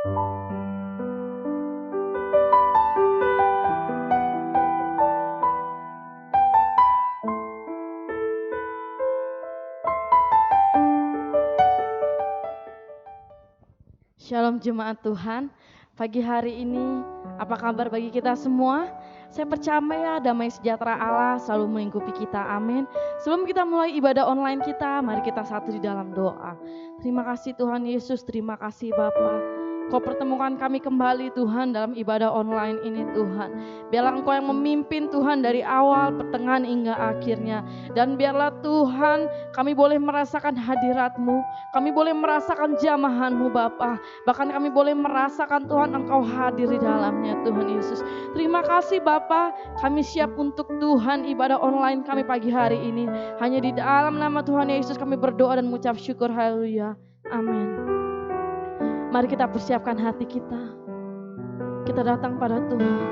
Shalom jemaat Tuhan, pagi hari ini apa kabar bagi kita semua? Saya percaya damai sejahtera Allah selalu melingkupi kita, amin. Sebelum kita mulai ibadah online kita, mari kita satu di dalam doa. Terima kasih Tuhan Yesus, terima kasih Bapa. Kau pertemukan kami kembali Tuhan dalam ibadah online ini Tuhan. Biarlah Engkau yang memimpin Tuhan dari awal, pertengahan hingga akhirnya. Dan biarlah Tuhan kami boleh merasakan hadirat-Mu, kami boleh merasakan jamahan-Mu Bapa. Bahkan kami boleh merasakan Tuhan Engkau hadir di dalamnya Tuhan Yesus. Terima kasih Bapa, kami siap untuk Tuhan ibadah online kami pagi hari ini. Hanya di dalam nama Tuhan Yesus kami berdoa dan mengucap syukur, haleluya, amin. Mari kita persiapkan hati kita. Kita datang pada Tuhan.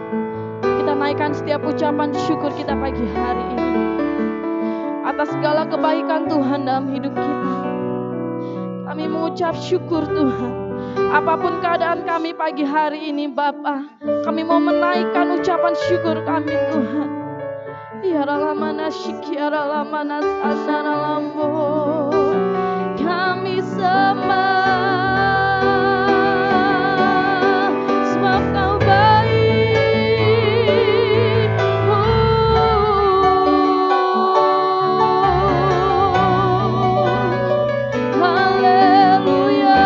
Kita naikkan setiap ucapan syukur kita pagi hari ini atas segala kebaikan Tuhan dalam hidup kita. Kami mengucap syukur Tuhan. Apapun keadaan kami pagi hari ini Bapa, kami mau menaikkan ucapan syukur kami Tuhan. Ya Ralamana Shikiara Lamana Sanara Lambo. Kami sembah sebab Kau baik. Haleluya.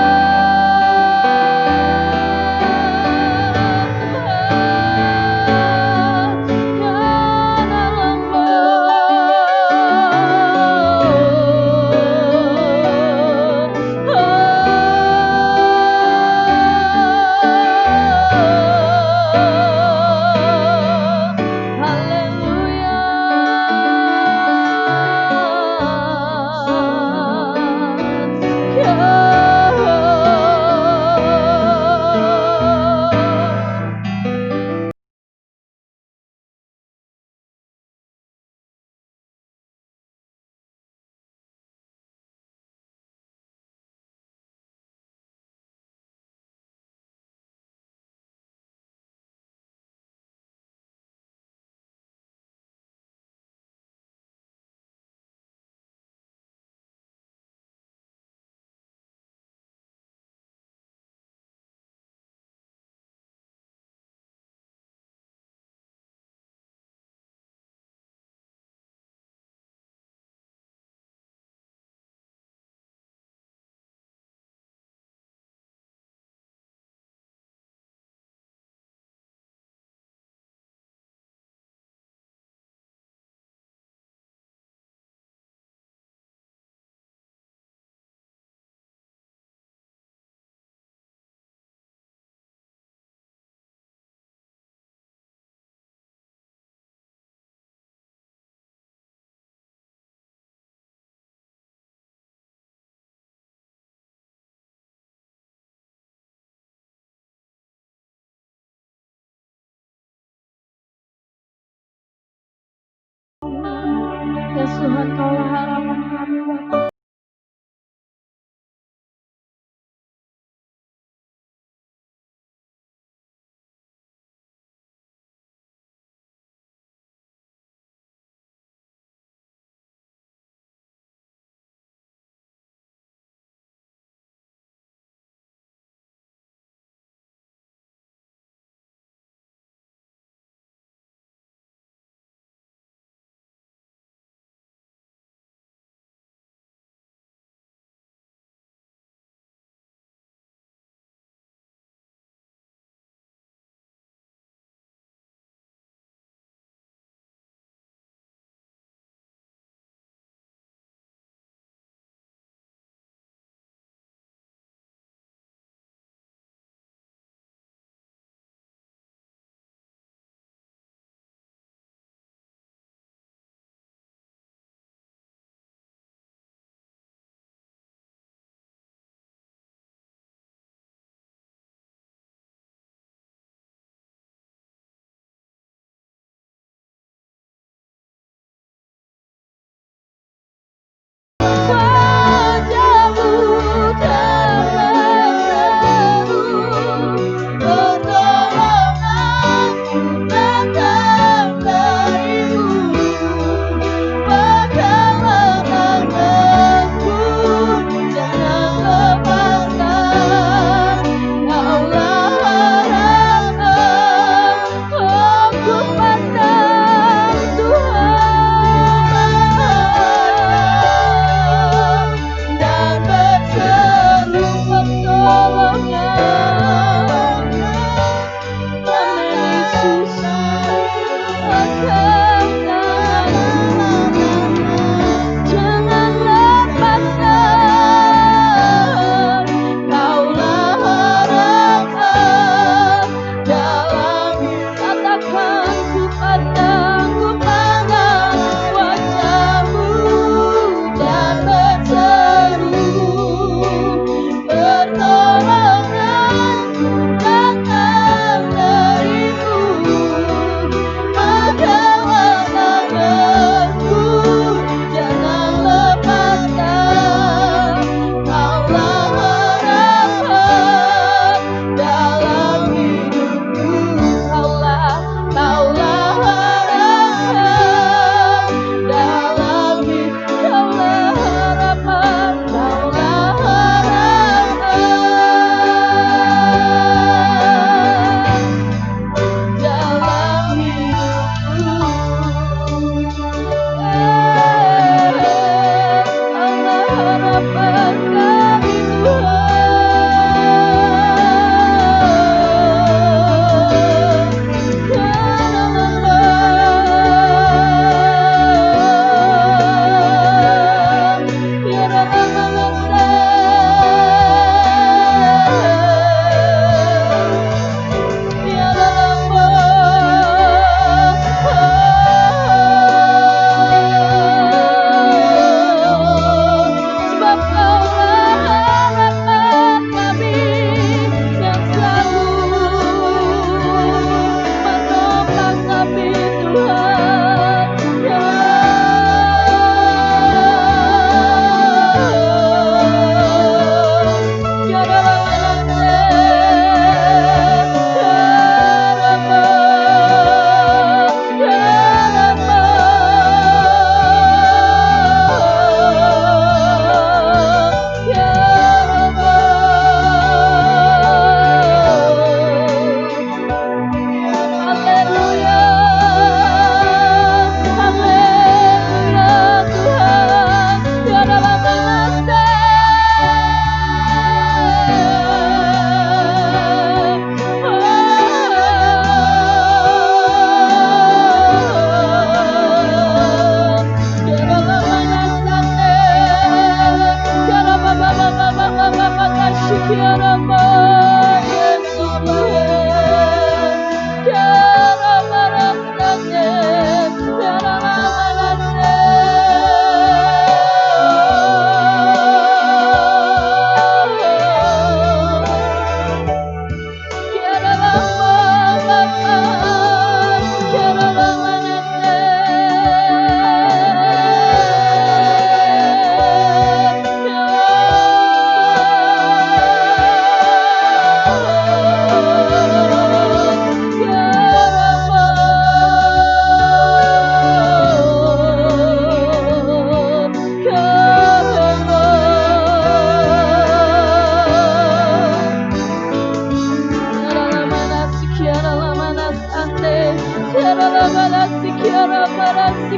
Ya Tuhan, Kaulah harapan kami Bapa.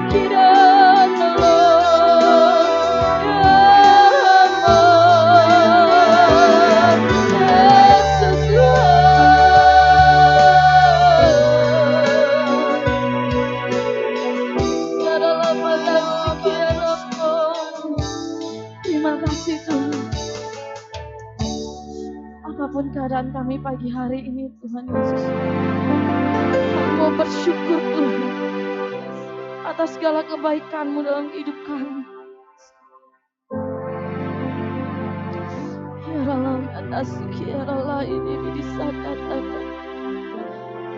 memiliki dan menolong. Yesus Tuhan. Terima kasih Tuhan. Apapun keadaan kami pagi hari ini Tuhan Yesus, kami mau bersyukur Tuhan atas segala kebaikan-Mu dalam hidup kami. Ya Allah, atas ya Allah ini disatakan.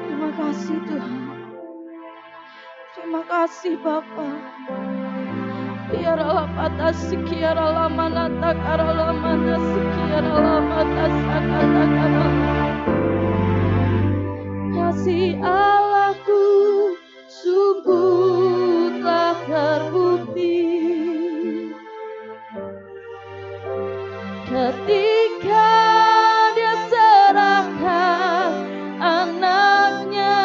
Terima kasih Tuhan. Terima kasih Bapa. Ya Allah, atas sekian Allah manata karala mana sekian Allah atas kata-kata. Kasih Allahku sungguh telah terbukti ketika Dia serahkan anaknya.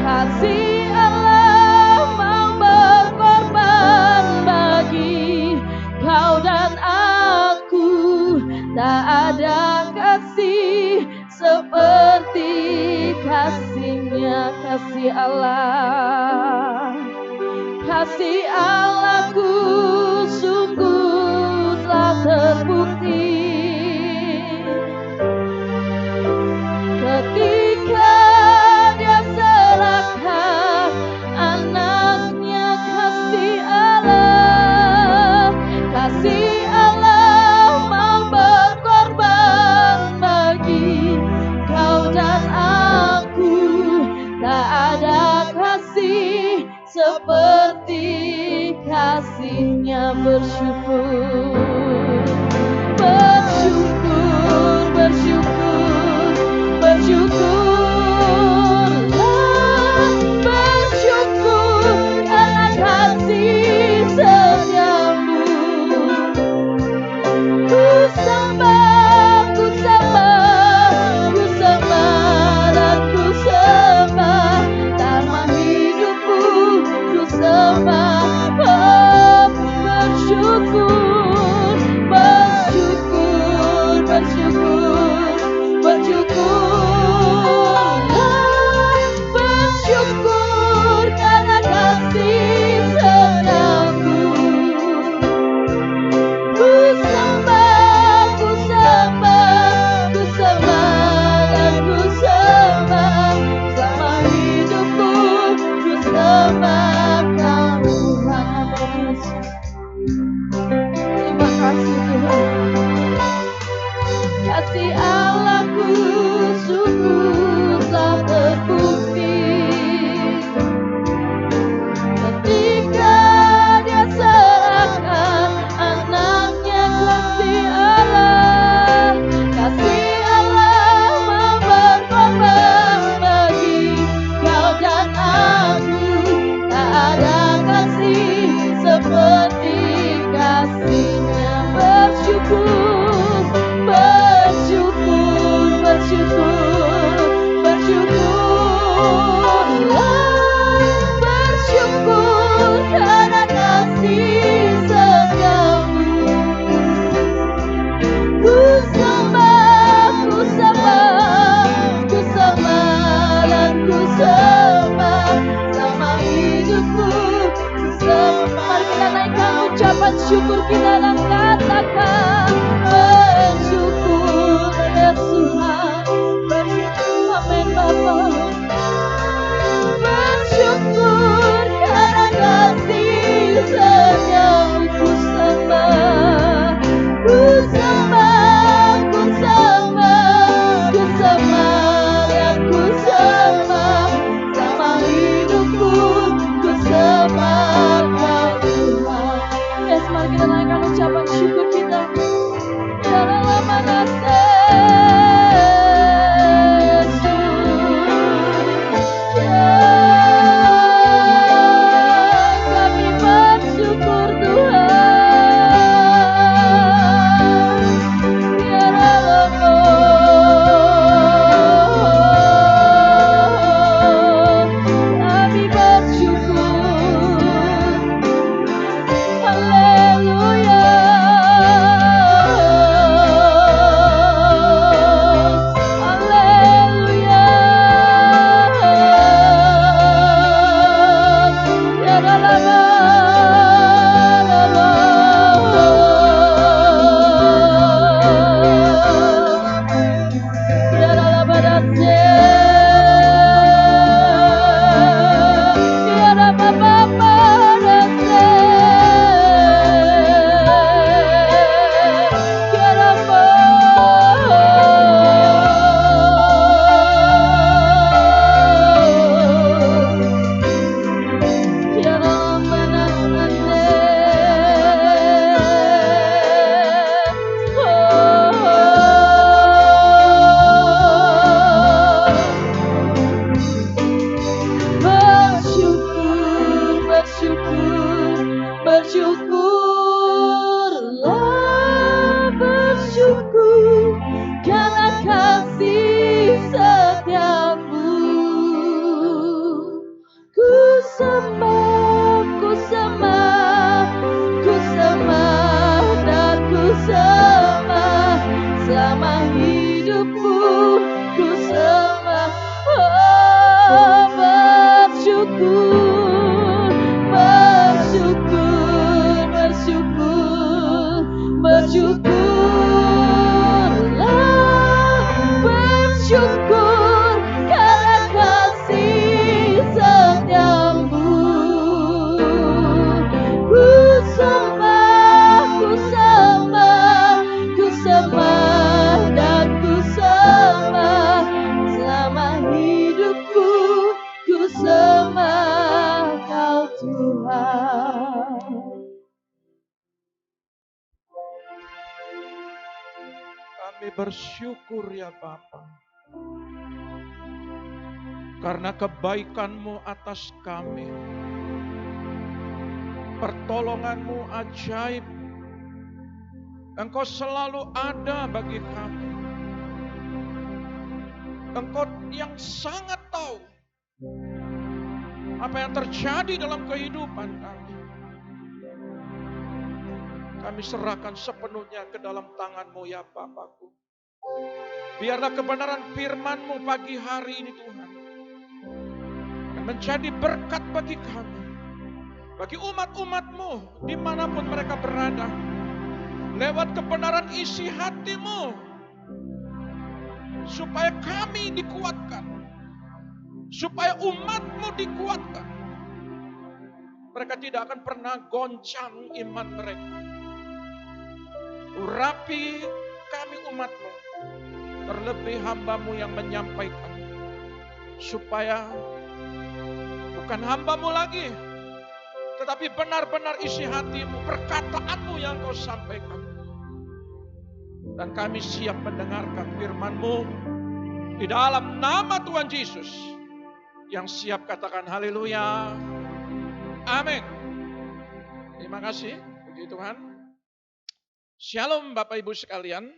Kasih Allah mau berkorban bagi kau dan aku. Tak ada kasih seperti kasih-Nya, kasih Allah. Kasih Allahku sungguh telah terbukti ketika Dia serahkan anaknya. Kasih Allah, kasih Allah mau berkorban bagi kau dan aku. Tak ada kasih seperti kasih-Nya. Bersyukur, bersyukur, bersyukur, bersyukurlah, bersyukur karena kasih setiamu. Ku sembah, ku sembah, ku sembah dan ku sembah selama hidupku. Ku sembah, bersyukur, bersyukur, bersyukur, bersyukurlah, bersyukur karena kasih setiamu. Ku sembah, ku sembah, ku sembah dan ku sembah selama hidupku. Ku sembah Kau Tuhan Yesus. Terima kasih Tuhan. Kasih Allahku sungguh telah terbukti ketika Dia serahkan anaknya. Kasih Allah, kasih Allah mau berkorban bagi kau dan aku. Tak ada kasih seperti kasih-Nya. Bersyukur, bersyukur, bersyukur, bersyukurlah, bersyukur karena kasih setiamu. Ku sembah, ku sembah, ku sembah dan ku sembah sama hidupku. Ku sembah. Mari kita naikkan ucapan syukur kita dan katakan bersyukur ya Tuhan. Bersyukur, amin Bapa. Bersyukur karena kasih setiamu. Ku sembah, ku sembah, ku sembah, ku sembah dan ku sembah sama hidupku. Ku sembah Kau Tuhan. Yes, mari kita naikkan ucapan syukur kita. sembahku, karena kasih setiamu. Ku sembah, ku sembah, ku sembah dan ku sembah selama hidupku. Ku sembah, oh bersyukur, bersyukur, bersyukur, bersyukurlah, bersyukur karena kasih setiamu. Ku sembah, ku sembah, ku sembah dan ku sembah selama hidupku. Ku sembah Kau Tuhan. Kami bersyukur ya Bapa, karena kebaikan-Mu atas kami, pertolongan-Mu ajaib. Engkau selalu ada bagi kami. Engkau yang sangat tahu apa yang terjadi dalam kehidupan kami. Kami serahkan sepenuhnya ke dalam tangan-Mu ya Bapakku. Biarlah kebenaran firman-Mu pagi hari ini Tuhan yang menjadi berkat bagi kami, bagi umat-umat-Mu dimanapun mereka berada. Lewat kebenaran isi hati-Mu, supaya kami dikuatkan, supaya umat-Mu dikuatkan. Mereka tidak akan pernah goncang iman mereka. Urapi kami umat-Mu, terlebih hamba-Mu yang menyampaikan, supaya bukan hamba-Mu lagi, tetapi benar-benar isi hati-Mu, perkataan-Mu yang Kau sampaikan. Dan kami siap mendengarkan firman-Mu di dalam nama Tuhan Yesus. Yang siap katakan haleluya, amin. Terima kasih, puji Tuhan. Shalom Bapak Ibu sekalian,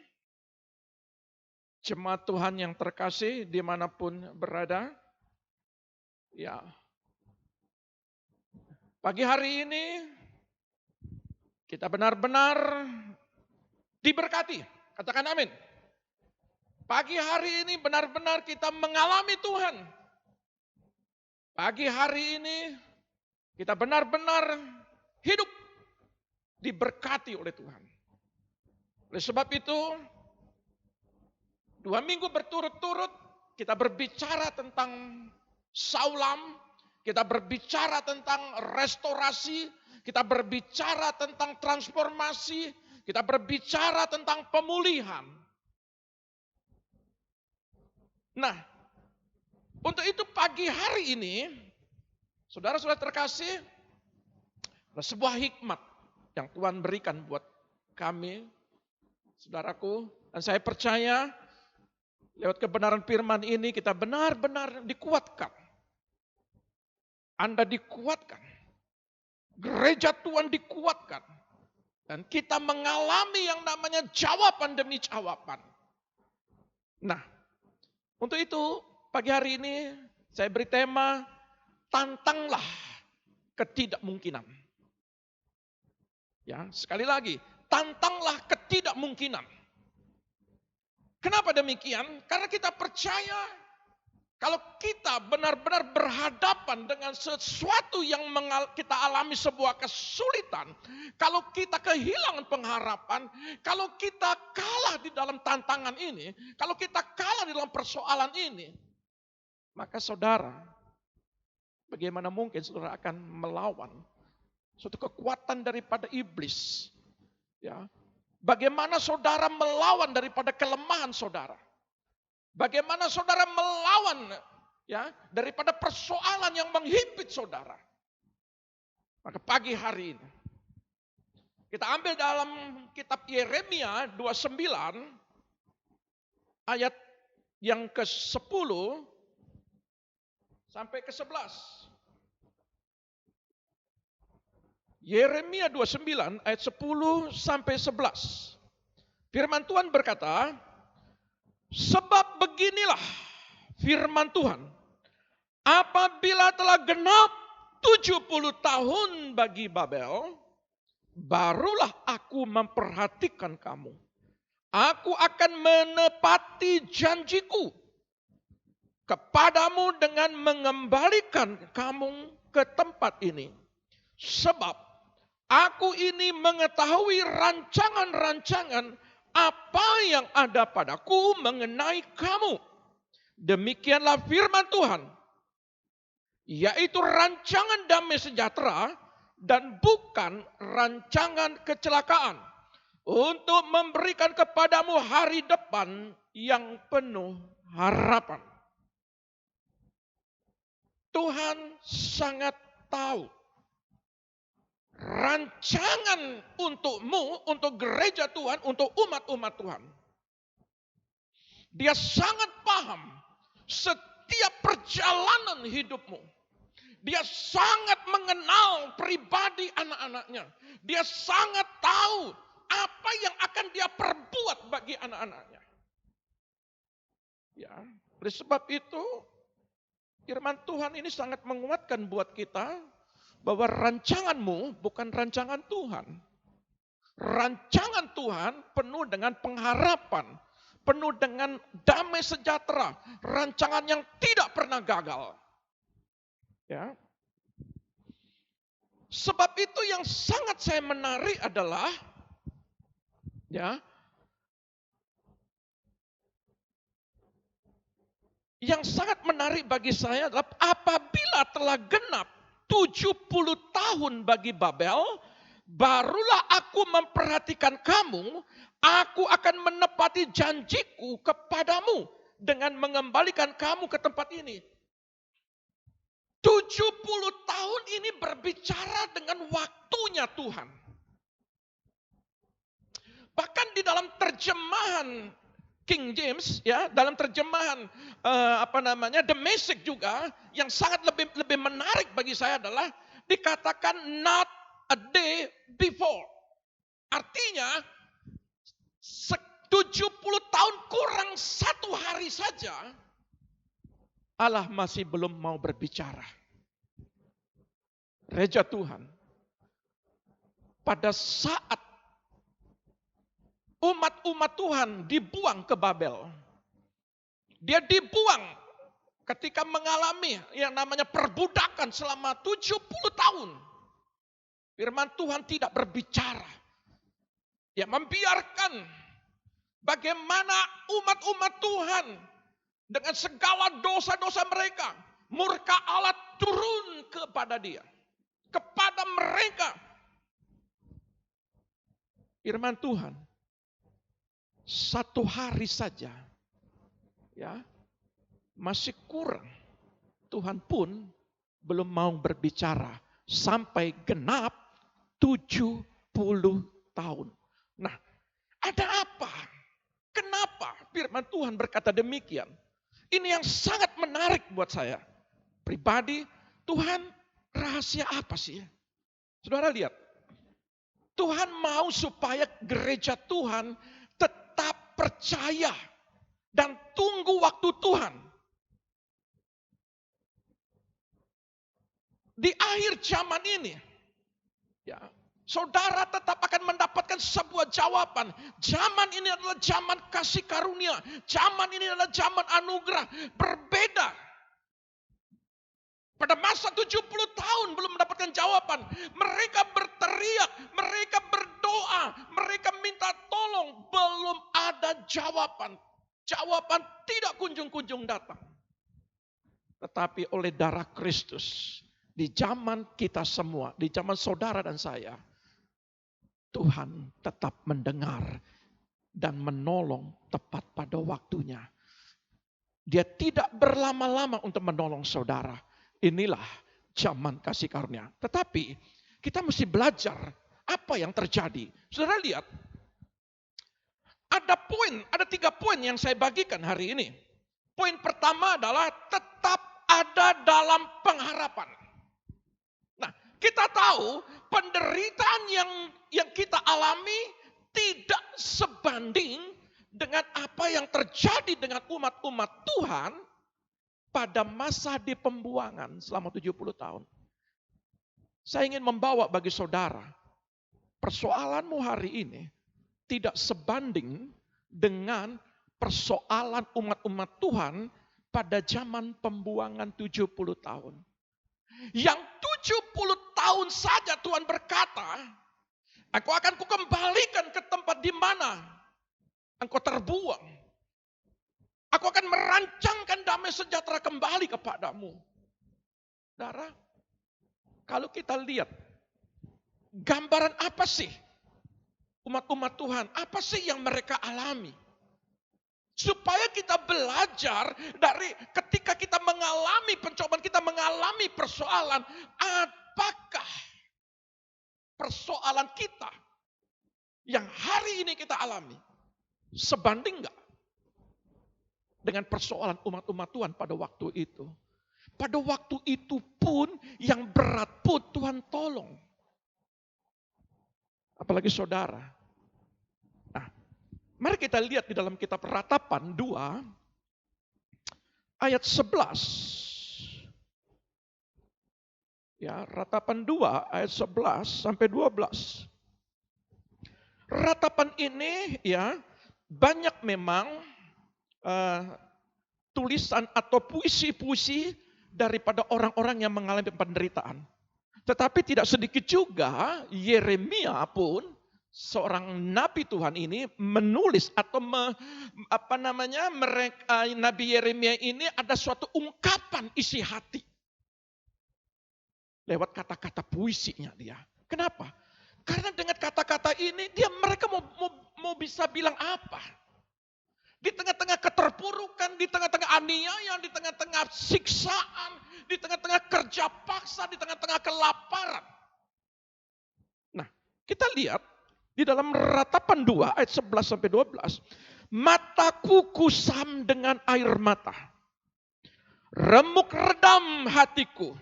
jemaat Tuhan yang terkasih dimanapun berada. Ya, pagi hari ini kita benar-benar diberkati. Katakan amin. Pagi hari ini benar-benar kita mengalami Tuhan. Pagi hari ini kita benar-benar hidup diberkati oleh Tuhan. Oleh sebab itu, 2 minggu berturut-turut kita berbicara tentang saulam, kita berbicara tentang restorasi, kita berbicara tentang transformasi, kita berbicara tentang pemulihan. Nah, untuk itu pagi hari ini, saudara-saudara terkasih, ada sebuah hikmat yang Tuhan berikan buat kami, saudaraku, dan saya percaya lewat kebenaran firman ini kita benar-benar dikuatkan. Anda dikuatkan, gereja Tuhan dikuatkan, dan kita mengalami yang namanya jawaban demi jawaban. Nah, untuk itu pagi hari ini saya beri tema, tantanglah ketidakmungkinan. Ya, sekali lagi, tantanglah ketidakmungkinan. Kenapa demikian? Karena kita percaya kalau kita benar-benar berhadapan dengan sesuatu yang kita alami sebuah kesulitan, kalau kita kehilangan pengharapan, kalau kita kalah di dalam tantangan ini, kalau kita kalah di dalam persoalan ini, maka saudara, bagaimana mungkin saudara akan melawan suatu kekuatan daripada iblis? Ya, bagaimana saudara melawan daripada kelemahan saudara? Bagaimana saudara melawan ya daripada persoalan yang menghimpit saudara? Maka pagi hari ini kita ambil dalam kitab Yeremia 29 ayat yang ke-10 sampai ke-11. Yeremia 29 ayat 10 sampai 11. Firman Tuhan berkata, sebab beginilah firman Tuhan, apabila telah genap 70 tahun bagi Babel, barulah aku memperhatikan kamu. Aku akan menepati janjiku kepadamu dengan mengembalikan kamu ke tempat ini. Sebab aku ini mengetahui rancangan-rancangan apa yang ada padaku mengenai kamu. Demikianlah firman Tuhan, yaitu rancangan damai sejahtera dan bukan rancangan kecelakaan, untuk memberikan kepadamu hari depan yang penuh harapan. Tuhan sangat tahu rancangan untukmu, untuk gereja Tuhan, untuk umat-umat Tuhan. Dia sangat paham setiap perjalanan hidupmu. Dia sangat mengenal pribadi anak-anaknya. Dia sangat tahu apa yang akan dia perbuat bagi anak-anaknya. Ya, oleh sebab itu firman Tuhan ini sangat menguatkan buat kita bahwa rancanganmu bukan rancangan Tuhan. Rancangan Tuhan penuh dengan pengharapan, penuh dengan damai sejahtera, rancangan yang tidak pernah gagal. Ya. Sebab itu yang sangat saya menarik adalah, ya, yang sangat menarik bagi saya adalah apabila telah genap 70 tahun bagi Babel, barulah aku memperhatikan kamu, aku akan menepati janjiku kepadamu dengan mengembalikan kamu ke tempat ini. 70 tahun ini berbicara dengan waktunya Tuhan. Bahkan di dalam terjemahan King James, ya, dalam terjemahan The Message juga, yang sangat lebih menarik bagi saya adalah dikatakan not a day before. Artinya 70 tahun kurang 1 hari saja Allah masih belum mau berbicara. Gereja Tuhan, pada saat umat-umat Tuhan dibuang ke Babel, dia dibuang ketika mengalami yang namanya perbudakan selama 70 tahun. Firman Tuhan tidak berbicara. Dia membiarkan bagaimana umat-umat Tuhan dengan segala dosa-dosa mereka, murka Allah turun kepada dia, kepada mereka. Firman Tuhan, 1 hari saja, ya, masih kurang. Tuhan pun belum mau berbicara sampai genap 70 tahun. Nah, ada apa? Kenapa firman Tuhan berkata demikian? Ini yang sangat menarik buat saya pribadi. Tuhan, rahasia apa sih? Saudara lihat, Tuhan mau supaya gereja Tuhan tetap percaya dan tunggu waktu Tuhan. Di akhir zaman ini, ya, saudara tetap akan mendapatkan sebuah jawaban. Zaman ini adalah zaman kasih karunia. Zaman ini adalah zaman anugerah. Berbeda. Pada masa 70 tahun belum mendapatkan jawaban. Mereka berteriak, mereka berdoa, mereka minta tolong. Belum ada jawaban. Jawaban tidak kunjung-kunjung datang. Tetapi oleh darah Kristus, di zaman kita semua, di zaman saudara dan saya, Tuhan tetap mendengar dan menolong tepat pada waktunya. Dia tidak berlama-lama untuk menolong saudara. Inilah zaman kasih karunia. Tetapi kita mesti belajar apa yang terjadi. Saudara lihat, ada 3 poin yang saya bagikan hari ini. Poin pertama adalah tetap ada dalam pengharapan. Nah, kita tahu penderitaan yang kita alami tidak sebanding dengan apa yang terjadi dengan umat-umat Tuhan pada masa di pembuangan selama 70 tahun. Saya ingin membawa bagi saudara, persoalanmu hari ini tidak sebanding dengan persoalan umat-umat Tuhan pada zaman pembuangan 70 tahun. Yang 70 tahun saja Tuhan berkata, aku akan kukembalikan ke tempat di mana engkau terbuang. Aku akan merancangkan damai sejahtera kembali kepadamu. Saudara, kalau kita lihat gambaran apa sih umat-umat Tuhan, apa sih yang mereka alami? Supaya kita belajar dari ketika kita mengalami pencobaan, kita mengalami persoalan, apakah persoalan kita yang hari ini kita alami sebanding enggak dengan persoalan umat-umat Tuhan pada waktu itu? Pada waktu itu pun yang berat pun Tuhan tolong. Apalagi saudara. Nah, mari kita lihat di dalam kitab Ratapan 2 ayat 11. Ya, Ratapan 2 ayat 11 sampai 12. Ratapan ini ya banyak memang tulisan atau puisi-puisi daripada orang-orang yang mengalami penderitaan. Tetapi tidak sedikit juga Yeremia pun seorang nabi Tuhan ini menulis atau Nabi Yeremia ini ada suatu ungkapan isi hati lewat kata-kata puisinya dia. Kenapa? Karena dengan kata-kata ini mereka mau bisa bilang apa? Di tengah-tengah keterpurukan, di tengah-tengah aniaya, di tengah-tengah siksaan, di tengah-tengah kerja paksa, di tengah-tengah kelaparan. Nah, kita lihat di dalam Ratapan 2 ayat 11 sampai 12. Mataku kusam dengan air mata. Remuk redam hatiku.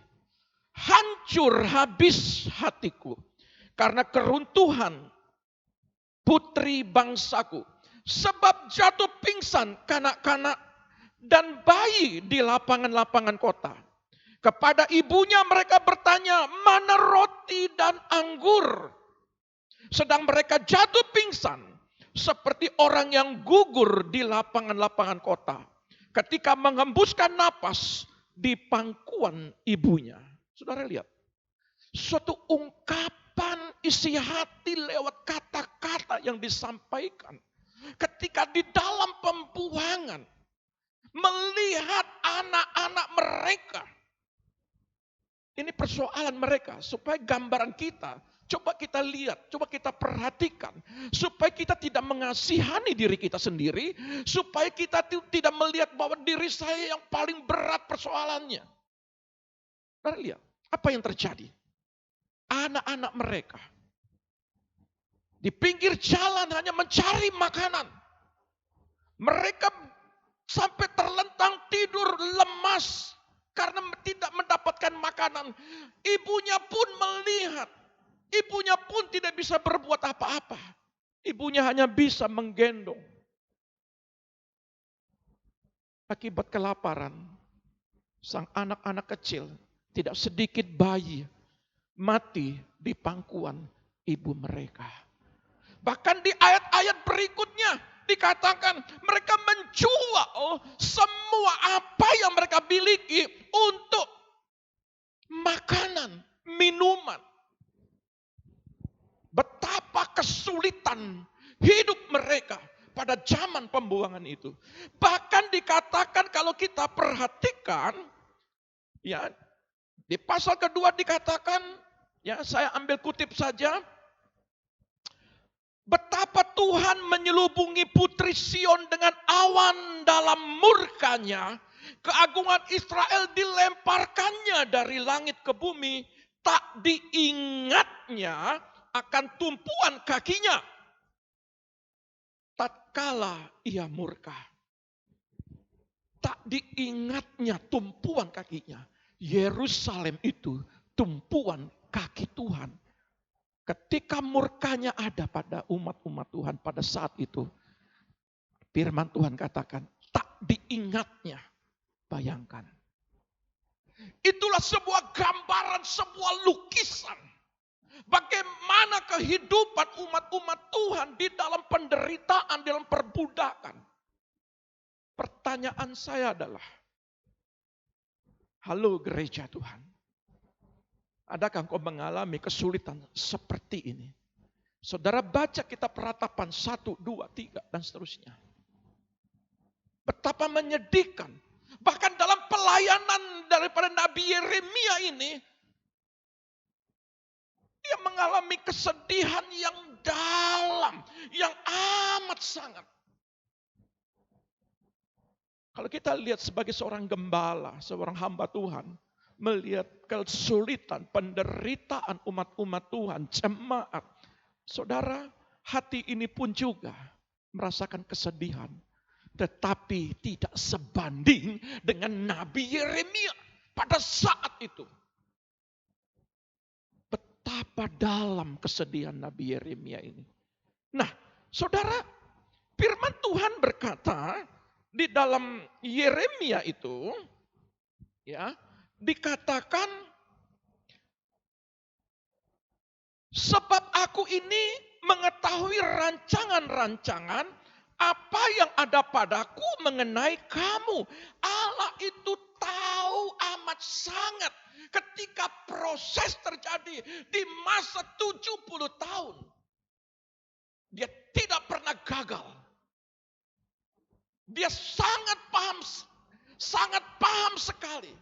Hancur habis hatiku. Karena keruntuhan putri bangsaku. Sebab jatuh pingsan kanak-kanak dan bayi di lapangan-lapangan kota. Kepada ibunya mereka bertanya, mana roti dan anggur? Sedang mereka jatuh pingsan seperti orang yang gugur di lapangan-lapangan kota. Ketika mengembuskan napas di pangkuan ibunya. Saudara lihat, suatu ungkapan isi hati lewat kata-kata yang disampaikan. Ketika di dalam pembuangan melihat anak-anak mereka. Ini persoalan mereka supaya gambaran kita. Coba kita lihat, coba kita perhatikan. Supaya kita tidak mengasihani diri kita sendiri. Supaya kita tidak melihat bahwa diri saya yang paling berat persoalannya. Mari lihat, apa yang terjadi? Anak-anak mereka di pinggir jalan hanya mencari makanan. Mereka sampai terlentang tidur lemas karena tidak mendapatkan makanan. Ibunya pun melihat. Ibunya pun tidak bisa berbuat apa-apa. Ibunya hanya bisa menggendong. Akibat kelaparan, sang anak-anak kecil, tidak sedikit bayi mati di pangkuan ibu mereka. Bahkan di ayat-ayat berikutnya dikatakan mereka menjual semua apa yang mereka miliki untuk makanan, minuman. Betapa kesulitan hidup mereka pada zaman pembuangan itu. Bahkan dikatakan kalau kita perhatikan, ya di pasal kedua dikatakan, ya saya ambil kutip saja. Betapa Tuhan menyelubungi putri Sion dengan awan dalam murkanya. Keagungan Israel dilemparkannya dari langit ke bumi. Tak diingatnya akan tumpuan kakinya. Tatkala ia murka. Tak diingatnya tumpuan kakinya. Yerusalem itu tumpuan kaki Tuhan. ketika murkanya ada pada umat-umat Tuhan pada saat itu, firman Tuhan katakan, tak diingatnya, bayangkan. Itulah sebuah gambaran, sebuah lukisan. Bagaimana kehidupan umat-umat Tuhan di dalam penderitaan, dalam perbudakan. Pertanyaan saya adalah, halo gereja Tuhan, adakah engkau mengalami kesulitan seperti ini? Saudara baca kitab Ratapan 1, 2, 3 dan seterusnya. Betapa menyedihkan. Bahkan dalam pelayanan daripada Nabi Yeremia ini, dia mengalami kesedihan yang dalam, yang amat sangat. Kalau kita lihat sebagai seorang gembala, seorang hamba Tuhan, melihat kesulitan, penderitaan umat-umat Tuhan, jemaat, saudara, hati ini pun juga merasakan kesedihan. Tetapi tidak sebanding dengan Nabi Yeremia pada saat itu. Betapa dalam kesedihan Nabi Yeremia ini. Nah, saudara, firman Tuhan berkata di dalam Yeremia itu, ya, dikatakan, sebab aku ini mengetahui rancangan-rancangan apa yang ada padaku mengenai kamu. Allah itu tahu amat sangat ketika proses terjadi di masa 70 tahun. Dia tidak pernah gagal. Dia sangat paham sekali.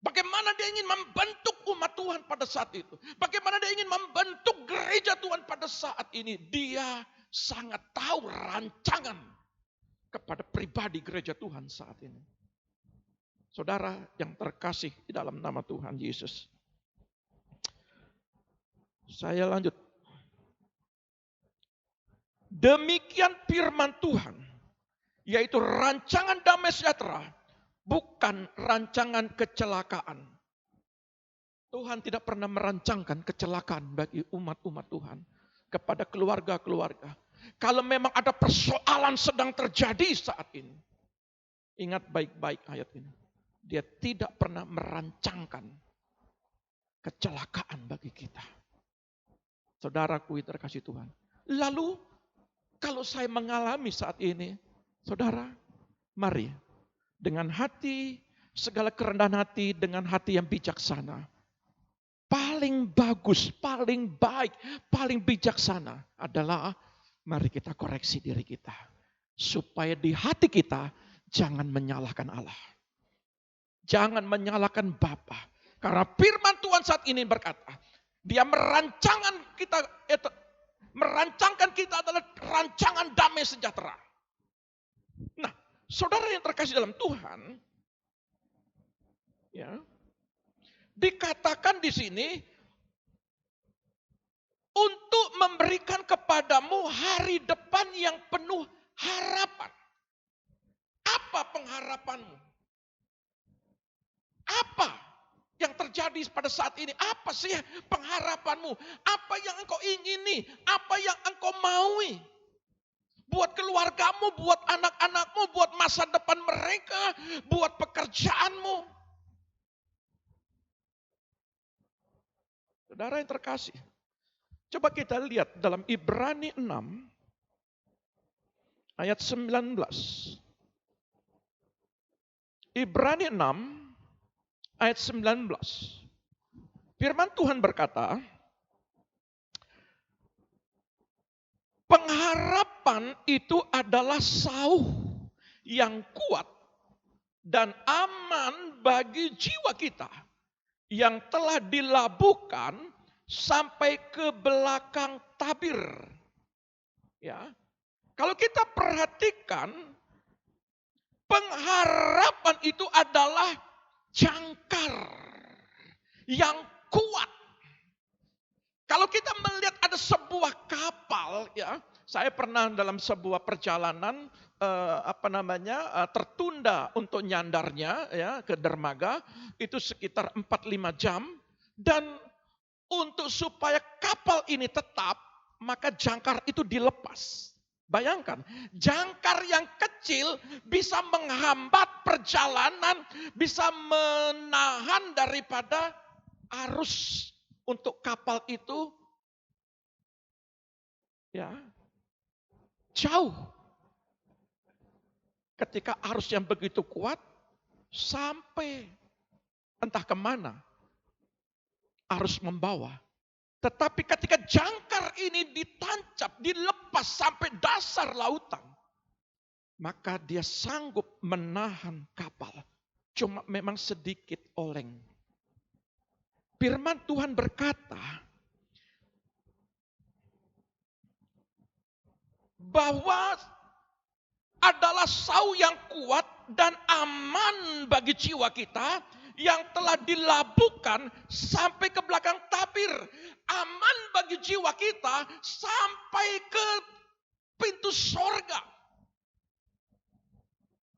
Bagaimana dia ingin membentuk umat Tuhan pada saat itu. Bagaimana dia ingin membentuk gereja Tuhan pada saat ini. Dia sangat tahu rancangan kepada pribadi gereja Tuhan saat ini. Saudara yang terkasih di dalam nama Tuhan Yesus. Saya lanjut. Demikian firman Tuhan, yaitu rancangan damai sejahtera, bukan rancangan kecelakaan. Tuhan tidak pernah merancangkan kecelakaan bagi umat-umat Tuhan. Kepada keluarga-keluarga. Kalau memang ada persoalan sedang terjadi saat ini. Ingat baik-baik ayat ini. Dia tidak pernah merancangkan kecelakaan bagi kita. Saudaraku yang terkasih Tuhan. Lalu kalau saya mengalami saat ini. Saudara, mari. Dengan hati, segala kerendahan hati, dengan hati yang bijaksana. Paling bagus, paling baik, paling bijaksana adalah mari kita koreksi diri kita. Supaya di hati kita jangan menyalahkan Allah. Jangan menyalahkan Bapa. Karena firman Tuhan saat ini berkata, dia merancangkan kita adalah rancangan damai sejahtera. Nah, saudara yang terkasih dalam Tuhan, ya, dikatakan di sini untuk memberikan kepadamu hari depan yang penuh harapan. Apa pengharapanmu? Apa yang terjadi pada saat ini? Apa sih pengharapanmu? Apa yang engkau ingini? Apa yang engkau maui? Buat keluargamu, buat anak-anakmu, buat masa depan mereka, buat pekerjaanmu. Saudara yang terkasih, coba kita lihat dalam Ibrani 6 ayat 19. Ibrani 6 ayat 19. Firman Tuhan berkata, pengharapan itu adalah sauh yang kuat dan aman bagi jiwa kita yang telah dilabuhkan sampai ke belakang tabir. Ya. Kalau kita perhatikan, pengharapan itu adalah jangkar yang kuat. Kalau kita melihat ada sebuah kapal, ya, saya pernah dalam sebuah perjalanan tertunda untuk nyandarnya ya ke dermaga itu sekitar 4-5 jam dan untuk supaya kapal ini tetap, maka jangkar itu dilepas. Bayangkan, jangkar yang kecil bisa menghambat perjalanan, bisa menahan daripada arus untuk kapal itu ya jauh. Ketika arus yang begitu kuat sampai entah kemana arus membawa. Tetapi ketika jangkar ini ditancap, dilepas sampai dasar lautan, maka dia sanggup menahan kapal. Cuma memang sedikit oleng. Firman Tuhan berkata bahwa adalah sau yang kuat dan aman bagi jiwa kita yang telah dilabuhkan sampai ke belakang tabir. Aman bagi jiwa kita sampai ke pintu sorga.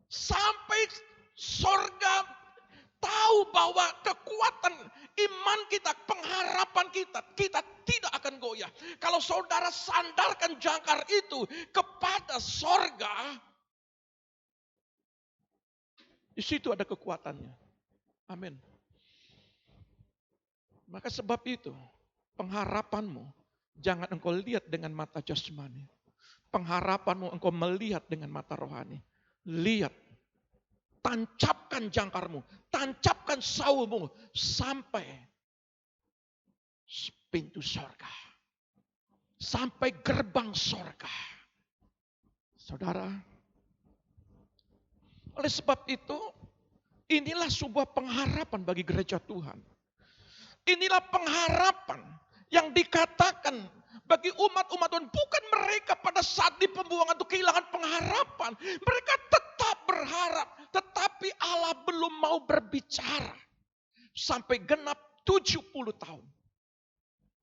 Sampai sorga tahu bahwa kekuatan iman kita, pengharapan kita tidak akan goyah. Kalau saudara sandarkan jangkar itu kepada sorga, di situ ada kekuatannya. Amin. Maka sebab itu, pengharapanmu jangan engkau lihat dengan mata jasmani. Pengharapanmu engkau melihat dengan mata rohani. Lihat, tancapkan jangkarmu, tancapkan saumu sampai pintu sorga. Sampai gerbang sorga. Saudara, oleh sebab itu, inilah sebuah pengharapan bagi gereja Tuhan. Inilah pengharapan yang dikatakan bagi umat-umat Tuhan. Bukan mereka pada saat di pembuangan itu kehilangan pengharapan. Mereka tetap berharap. Tetapi Allah belum mau berbicara. Sampai genap 70 tahun.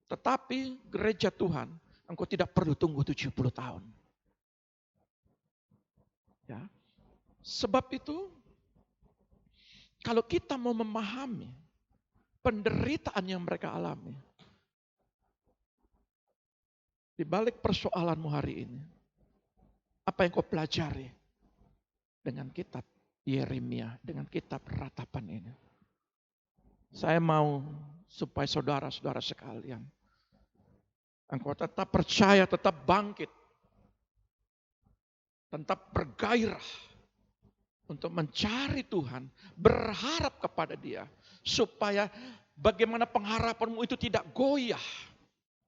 Tetapi gereja Tuhan, engkau tidak perlu tunggu 70 tahun. Ya. Sebab itu, kalau kita mau memahami penderitaan yang mereka alami, di balik persoalanmu hari ini, apa yang kau pelajari dengan kitab Yeremia, dengan kitab ratapan ini? Saya mau supaya saudara-saudara sekalian, engkau tetap percaya, tetap bangkit, tetap bergairah untuk mencari Tuhan, berharap kepada Dia, supaya bagaimana pengharapanmu itu tidak goyah.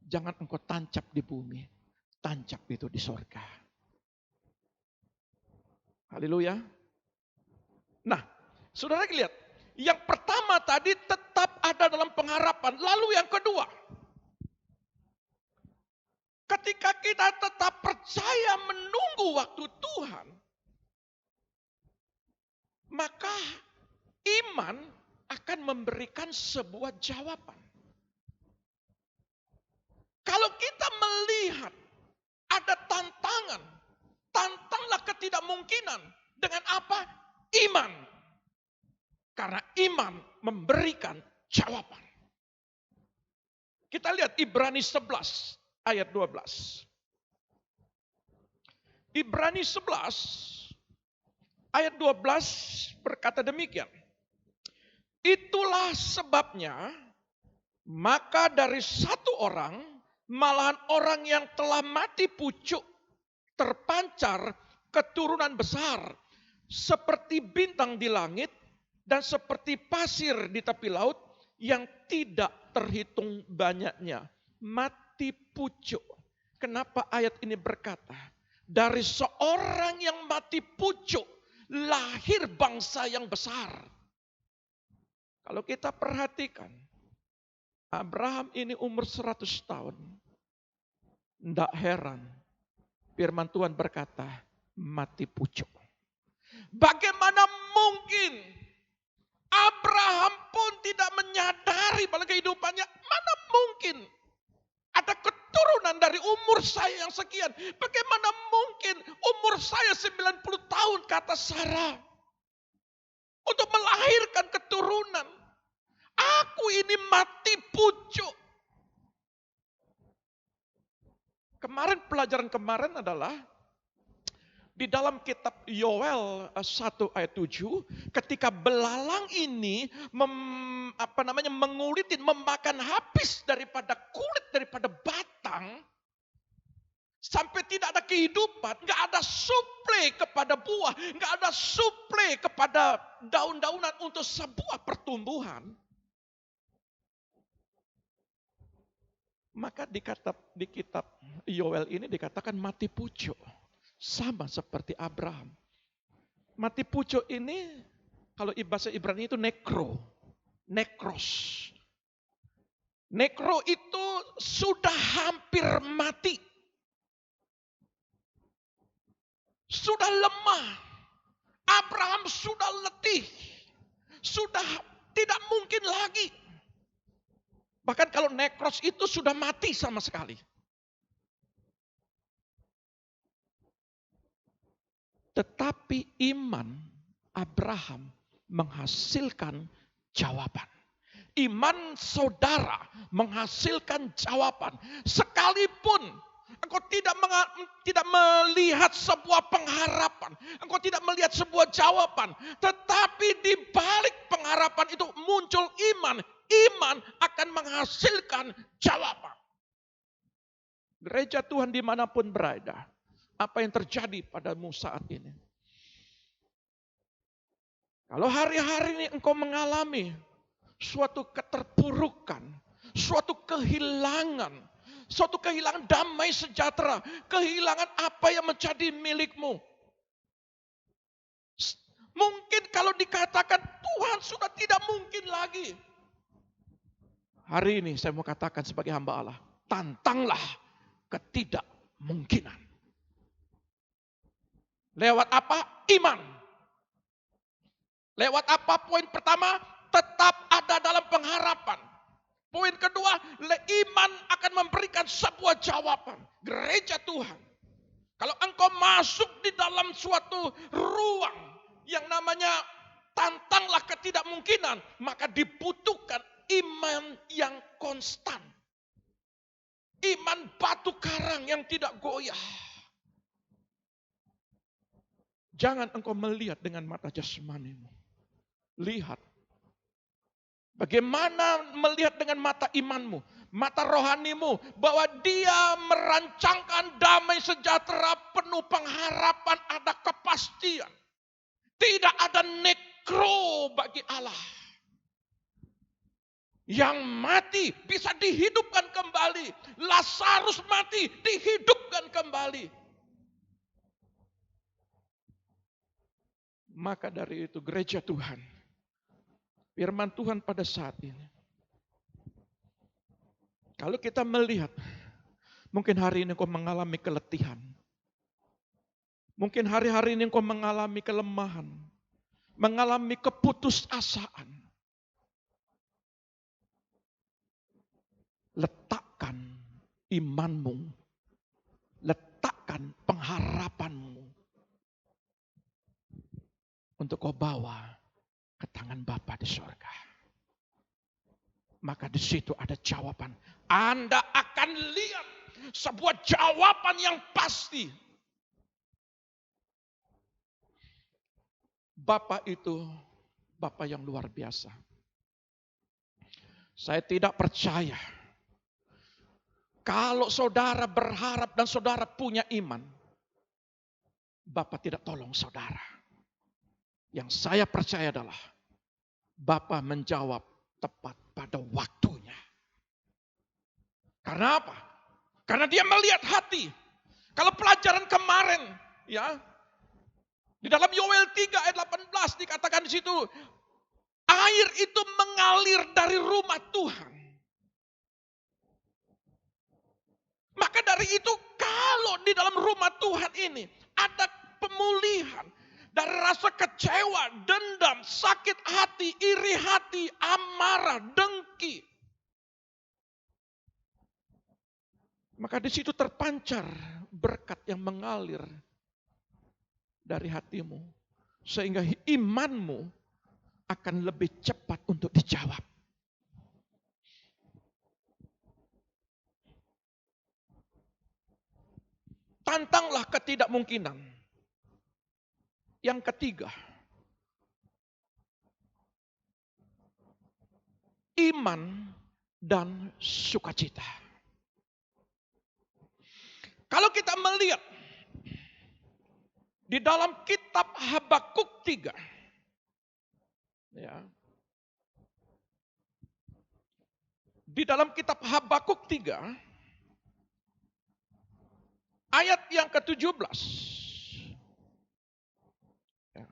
Jangan engkau tancap di bumi, tancap itu di sorga. Haleluya. Nah, saudara lihat, yang pertama tadi tetap ada dalam pengharapan. Lalu yang kedua, ketika kita tetap percaya menunggu waktu Tuhan, maka iman akan memberikan sebuah jawaban. Kalau kita melihat ada tantangan, tantanglah ketidakmungkinan. Dengan apa? Iman. Karena iman memberikan jawaban. Kita lihat Ibrani 11 ayat 12. Ibrani 11 ayat 12 berkata demikian. Itulah sebabnya, maka dari satu orang, malahan orang yang telah mati pucuk, terpancar keturunan besar, seperti bintang di langit, dan seperti pasir di tepi laut, yang tidak terhitung banyaknya. Mati pucuk. Kenapa ayat ini berkata, dari seorang yang mati pucuk, lahir bangsa yang besar. Kalau kita perhatikan, Abraham ini umur 100 tahun. Tidak heran, firman Tuhan berkata, mati pucuk. Bagaimana mungkin Abraham pun tidak menyadari pada kehidupannya, mana mungkin ada keturunan dari umur saya yang sekian. Bagaimana mungkin umur saya 90 tahun, kata Sarah, untuk melahirkan keturunan. Aku ini mati pucuk. Pelajaran kemarin adalah di dalam kitab Yoel 1 ayat 7, ketika belalang ini mengulitin, memakan habis daripada kulit, daripada batang, sampai tidak ada kehidupan, nggak ada suplai kepada buah, nggak ada suplai kepada daun-daunan untuk sebuah pertumbuhan. Maka di kitab Yoel ini dikatakan mati pucuk. Sama seperti Abraham. Mati pucuk ini, kalau bahasa Ibrani itu nekros. Nekro itu sudah hampir mati. Sudah lemah. Abraham sudah letih. Sudah tidak mungkin lagi. Bahkan kalau nekros itu sudah mati sama sekali. Tetapi iman Abraham menghasilkan jawaban. Iman saudara menghasilkan jawaban. Sekalipun engkau tidak melihat sebuah pengharapan, engkau tidak melihat sebuah jawaban, tetapi di balik pengharapan itu muncul iman. Iman akan menghasilkan jawaban. Gereja Tuhan dimanapun berada, apa yang terjadi padamu saat ini? Kalau hari-hari ini engkau mengalami suatu keterpurukan, suatu kehilangan damai sejahtera, kehilangan apa yang menjadi milikmu. Mungkin kalau dikatakan Tuhan sudah tidak mungkin lagi. Hari ini saya mau katakan sebagai hamba Allah, tantanglah ketidakmungkinan. Lewat apa? Iman. Lewat apa? Poin pertama, tetap ada dalam pengharapan. Poin kedua, iman akan memberikan sebuah jawaban. Gereja Tuhan, kalau engkau masuk di dalam suatu ruang yang namanya tantanglah ketidakmungkinan, maka dibutuhkan iman yang konstan. Iman batu karang yang tidak goyah. Jangan engkau melihat dengan mata jasmanimu. Lihat. Bagaimana melihat dengan mata imanmu, mata rohanimu, bahwa dia merancangkan damai sejahtera penuh pengharapan, ada kepastian. Tidak ada nekro bagi Allah. Yang mati bisa dihidupkan kembali. Lazarus mati, dihidupkan kembali. Maka dari itu gereja Tuhan, firman Tuhan pada saat ini, kalau kita melihat, mungkin hari ini kau mengalami keletihan. Mungkin hari-hari ini kau mengalami kelemahan. Mengalami keputusasaan. Letakkan imanmu. Letakkan pengharapanmu. Untuk kau bawa ke tangan Bapa di surga. Maka di situ ada jawaban. Anda akan lihat sebuah jawaban yang pasti. Bapa itu Bapa yang luar biasa. Saya tidak percaya kalau saudara berharap dan saudara punya iman, Bapa tidak tolong saudara. Yang saya percaya adalah Bapa menjawab tepat pada waktunya. Karena apa? Karena dia melihat hati. Kalau pelajaran kemarin, ya, di dalam Yoel 3 ayat 18 dikatakan di situ, air itu mengalir dari rumah Tuhan. Maka dari itu kalau di dalam rumah Tuhan ini ada pemulihan dari rasa kecewa, dendam, sakit hati, iri hati, amarah, dengki. Maka di situ terpancar berkat yang mengalir dari hatimu. Sehingga imanmu akan lebih cepat untuk dijawab. tantanglah ketidakmungkinan. Yang ketiga, iman dan sukacita. Kalau kita melihat di dalam kitab Habakuk 3, ya, di dalam kitab Habakuk 3, ayat yang ke-17. Ya.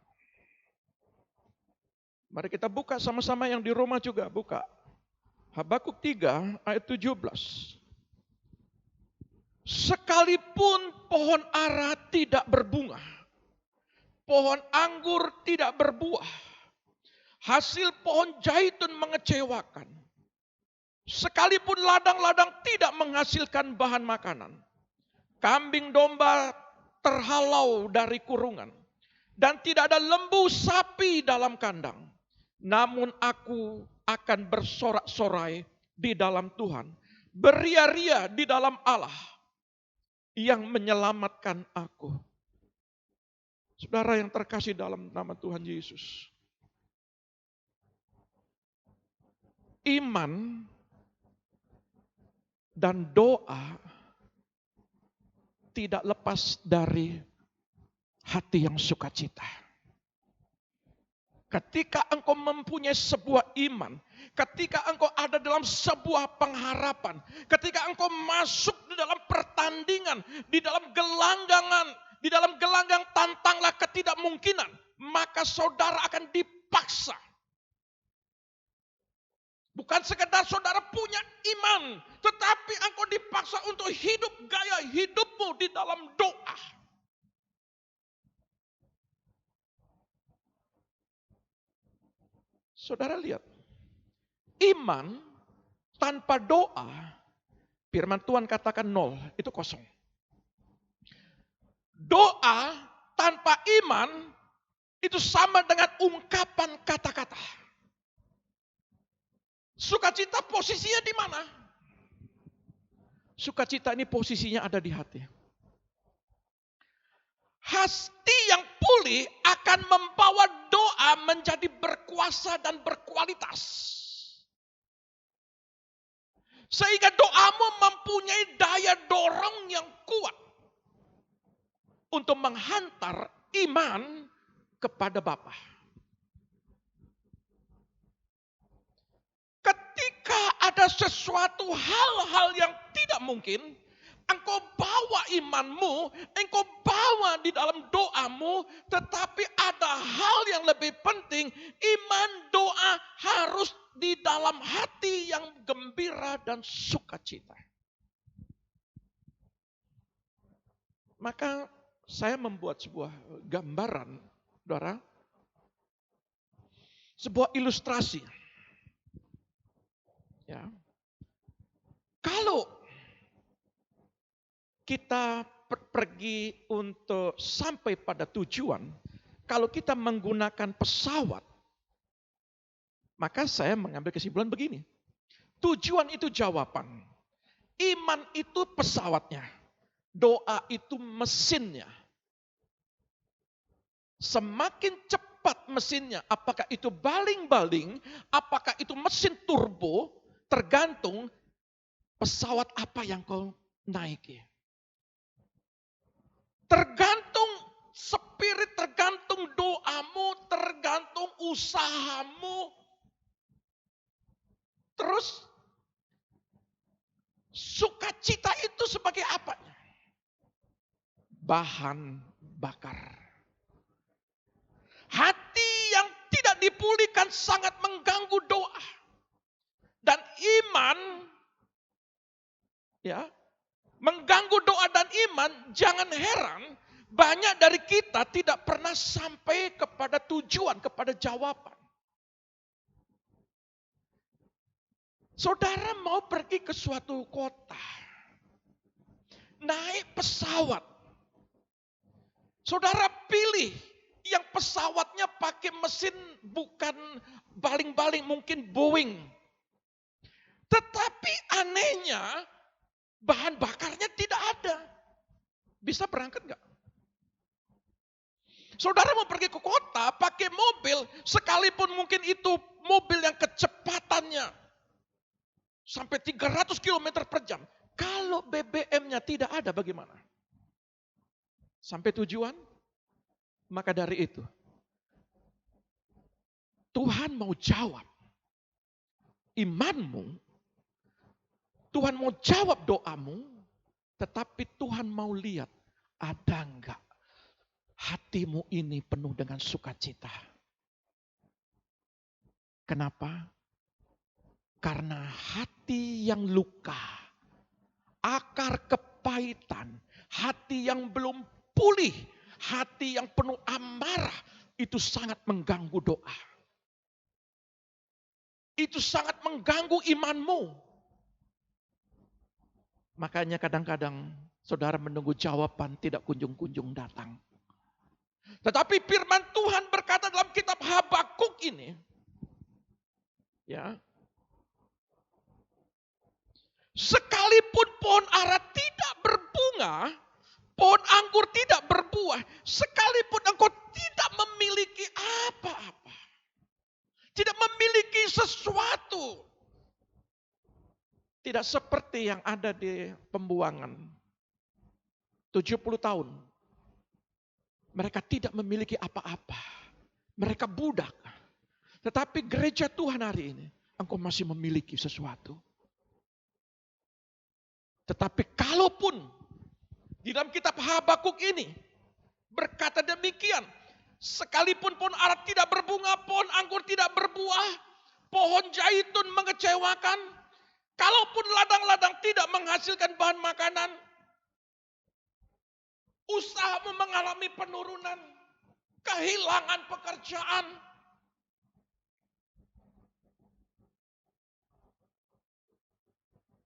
Mari kita buka sama-sama, yang di rumah juga buka. Habakuk 3 ayat 17. Sekalipun pohon ara tidak berbunga, pohon anggur tidak berbuah, hasil pohon zaitun mengecewakan, sekalipun ladang-ladang tidak menghasilkan bahan makanan, kambing domba terhalau dari kurungan, dan tidak ada lembu sapi dalam kandang, namun aku akan bersorak-sorai di dalam Tuhan, beria-ria di dalam Allah yang menyelamatkan aku. Saudara yang terkasih dalam nama Tuhan Yesus, iman dan doa tidak lepas dari hati yang sukacita. Ketika engkau mempunyai sebuah iman, ketika engkau ada dalam sebuah pengharapan, ketika engkau masuk di dalam pertandingan, di dalam gelanggang tantanglah ketidakmungkinan, maka saudara akan dipaksa. Bukan sekedar saudara punya iman, tetapi engkau dipaksa untuk hidup gaya hidupmu di dalam doa. Saudara lihat, iman tanpa doa, firman Tuhan katakan nol, itu kosong. Doa tanpa iman, itu sama dengan ungkapan kata-kata. Sukacita posisinya di mana? Sukacita ini posisinya ada di hati. Hati yang pulih akan membawa doa menjadi berkuasa dan berkualitas. Sehingga doamu mempunyai daya dorong yang kuat untuk menghantar iman kepada Bapa. Ketika ada sesuatu hal-hal yang tidak mungkin, engkau bawa imanmu, engkau bawa di dalam doamu, tetapi ada hal yang lebih penting, iman doa harus di dalam hati yang gembira dan sukacita. Maka saya membuat sebuah gambaran, saudara, sebuah ilustrasi. Ya. Kalau kita pergi untuk sampai pada tujuan, kalau kita menggunakan pesawat, maka saya mengambil kesimpulan begini. Tujuan itu jawaban. Iman itu pesawatnya. Doa itu mesinnya. Semakin cepat mesinnya, apakah itu baling-baling, apakah itu mesin turbo, tergantung pesawat apa yang kau naiki. Tergantung spirit, tergantung doamu, tergantung usahamu. Terus sukacita itu sebagai apa? Bahan bakar. Hati yang tidak dipulihkan sangat mengganggu doa. Dan iman, ya, mengganggu doa dan iman, jangan heran banyak dari kita tidak pernah sampai kepada tujuan, kepada jawaban. Saudara mau pergi ke suatu kota, naik pesawat. Saudara pilih yang pesawatnya pakai mesin bukan baling-baling, mungkin Boeing. Tetapi anehnya bahan bakarnya tidak ada. Bisa berangkat nggak? Saudara mau pergi ke kota pakai mobil, sekalipun mungkin itu mobil yang kecepatannya sampai 300 km per jam. Kalau BBM-nya tidak ada bagaimana? Sampai tujuan? Maka dari itu, Tuhan mau jawab imanmu, Tuhan mau jawab doamu, tetapi Tuhan mau lihat ada enggak hatimu ini penuh dengan sukacita. Kenapa? Karena hati yang luka, akar kepahitan, hati yang belum pulih, hati yang penuh amarah, itu sangat mengganggu doa. Itu sangat mengganggu imanmu. Makanya kadang-kadang saudara menunggu jawaban tidak kunjung-kunjung datang. Tetapi firman Tuhan berkata dalam kitab Habakuk ini, ya, sekalipun pohon ara tidak berbunga, pohon anggur tidak berbuah, sekalipun engkau tidak memiliki apa-apa, tidak memiliki sesuatu, tidak seperti yang ada di pembuangan 70 tahun. Mereka tidak memiliki apa-apa. Mereka budak. Tetapi gereja Tuhan hari ini, engkau masih memiliki sesuatu. Tetapi kalaupun di dalam kitab Habakuk ini berkata demikian, sekalipun pohon ara tidak berbunga, pohon anggur tidak berbuah, pohon zaitun mengecewakan, kalaupun ladang-ladang tidak menghasilkan bahan makanan, usahamu mengalami penurunan, kehilangan pekerjaan,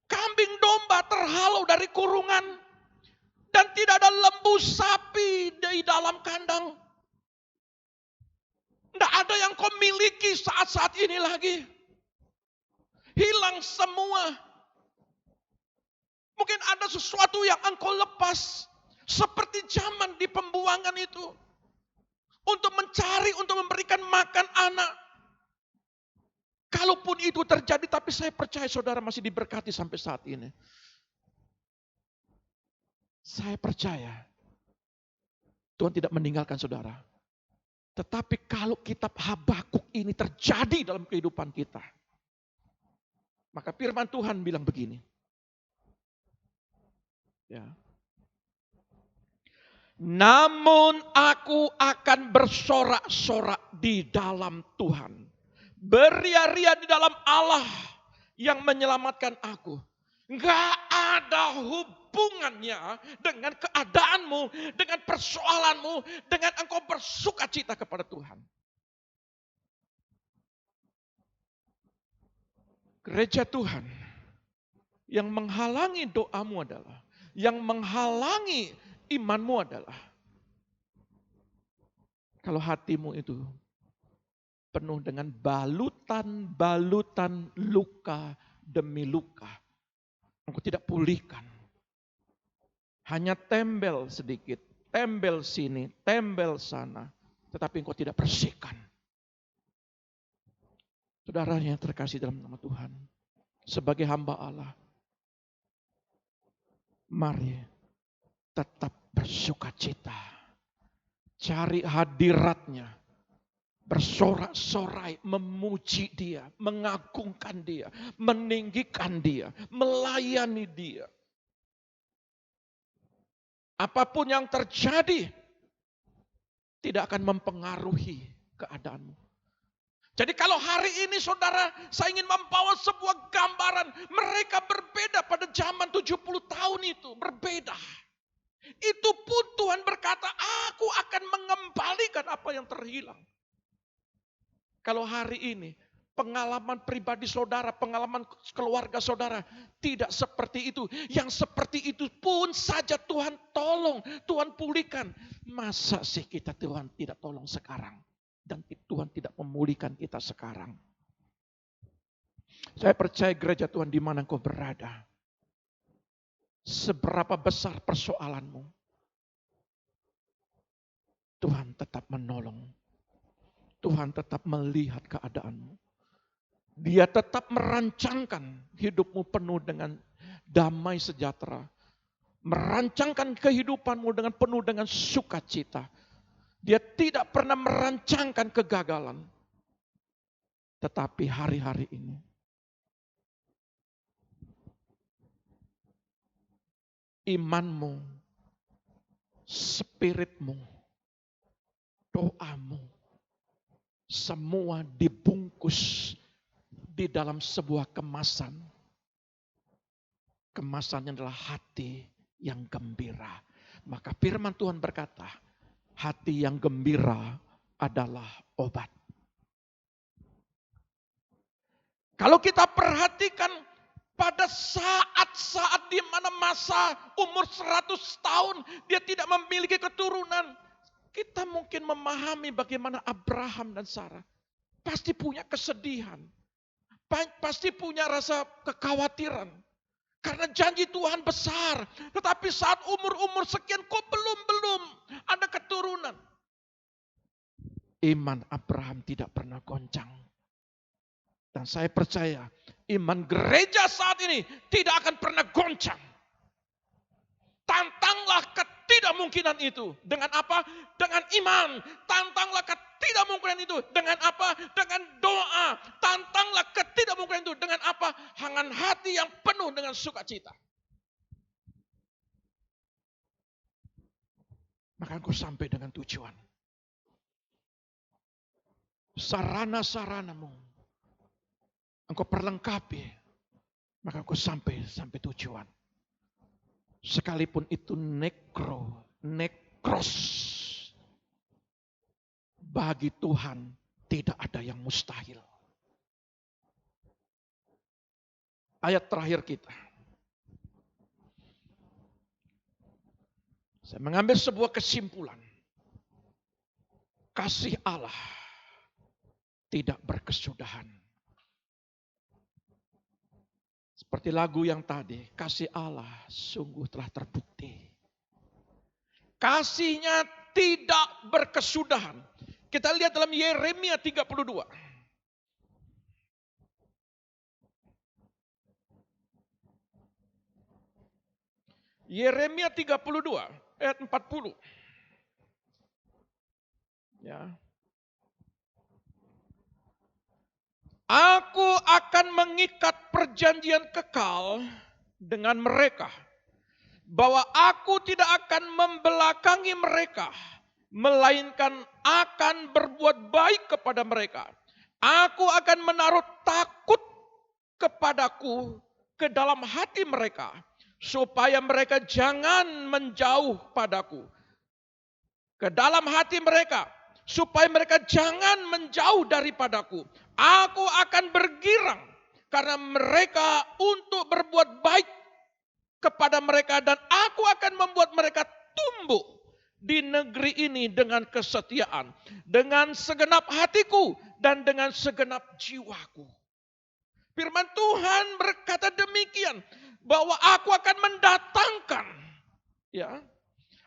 kambing domba terhalau dari kurungan, dan tidak ada lembu sapi di dalam kandang. Tidak ada yang kau miliki saat-saat ini lagi. Hilang semua. Mungkin ada sesuatu yang engkau lepas. Seperti zaman di pembuangan itu. Untuk mencari, untuk memberikan makan anak. Kalaupun itu terjadi, tapi saya percaya saudara masih diberkati sampai saat ini. Saya percaya Tuhan tidak meninggalkan saudara. Tetapi kalau kitab Habakuk ini terjadi dalam kehidupan kita, maka firman Tuhan bilang begini. Ya. Namun aku akan bersorak-sorak di dalam Tuhan. Beria-ria di dalam Allah yang menyelamatkan aku. Enggak ada hubungannya dengan keadaanmu, dengan persoalanmu, dengan engkau bersuka cita kepada Tuhan. Gereja Tuhan yang menghalangi doamu adalah, yang menghalangi imanmu adalah, kalau hatimu itu penuh dengan balutan-balutan luka demi luka. Engkau tidak pulihkan. Hanya tembel sedikit, tembel sini, tembel sana. Tetapi engkau tidak bersihkan. Saudara yang terkasih dalam nama Tuhan. Sebagai hamba Allah. Mari tetap bersukacita. Cari hadiratnya. Bersorak-sorai, memuji dia, mengagungkan dia, meninggikan dia, melayani dia. Apapun yang terjadi, tidak akan mempengaruhi keadaanmu. Jadi kalau hari ini saudara, saya ingin membawa sebuah gambaran, mereka berbeda pada zaman 70 tahun itu, berbeda. Itu pun Tuhan berkata, aku akan mengembalikan apa yang terhilang. Kalau hari ini pengalaman pribadi saudara, pengalaman keluarga saudara tidak seperti itu. Yang seperti itu pun saja Tuhan tolong, Tuhan pulihkan. Masa sih kita Tuhan tidak tolong sekarang? Dan Tuhan tidak memulihkan kita sekarang. Saya percaya gereja Tuhan di mana engkau berada. Seberapa besar persoalanmu, Tuhan tetap menolong. Tuhan tetap melihat keadaanmu. Dia tetap merancangkan hidupmu penuh dengan damai sejahtera. Merancangkan kehidupanmu dengan penuh dengan sukacita. Dia tidak pernah merancangkan kegagalan. Tetapi hari-hari ini, imanmu, spiritmu, doamu, semua dibungkus di dalam sebuah kemasan. Kemasannya adalah hati yang gembira. Maka firman Tuhan berkata, hati yang gembira adalah obat. Kalau kita perhatikan pada saat-saat di mana masa umur 100 tahun dia tidak memiliki keturunan. Kita mungkin memahami bagaimana Abraham dan Sarah. Pasti punya kesedihan. Pasti punya rasa kekhawatiran. Karena janji Tuhan besar. Tetapi saat umur-umur sekian kok belum ada keturunan. Iman Abraham tidak pernah goncang. Dan saya percaya iman gereja saat ini tidak akan pernah goncang. Tantanglah ketidakmungkinan itu. Dengan apa? Dengan iman. Tantanglah ketidakmungkinan itu. Dengan apa? Dengan doa. Tantanglah ketidakmungkinan itu. Dengan apa? Dengan hati yang penuh dengan sukacita. Maka engkau sampai dengan tujuan. Sarana-saranamu engkau perlengkapi. Maka engkau sampai tujuan. Sekalipun itu nekros. Bagi Tuhan tidak ada yang mustahil. Ayat terakhir kita. Saya mengambil sebuah kesimpulan. Kasih Allah tidak berkesudahan. Seperti lagu yang tadi, kasih Allah sungguh telah terbukti. Kasihnya tidak berkesudahan. Kita lihat dalam Yeremia 32. Yeremia 32 ayat 40. Ya. Aku akan mengikat perjanjian kekal dengan mereka. Bahwa aku tidak akan membelakangi mereka. Melainkan akan berbuat baik kepada mereka. Aku akan menaruh takut kepadaku ke dalam hati mereka. Supaya mereka jangan menjauh padaku. Ke dalam hati mereka. Supaya mereka jangan menjauh daripadaku. Aku akan bergirang karena mereka untuk berbuat baik kepada mereka. Dan aku akan membuat mereka tumbuh di negeri ini dengan kesetiaan. Dengan segenap hatiku dan dengan segenap jiwaku. Firman Tuhan berkata demikian. Bahwa aku akan mendatangkan. Ya.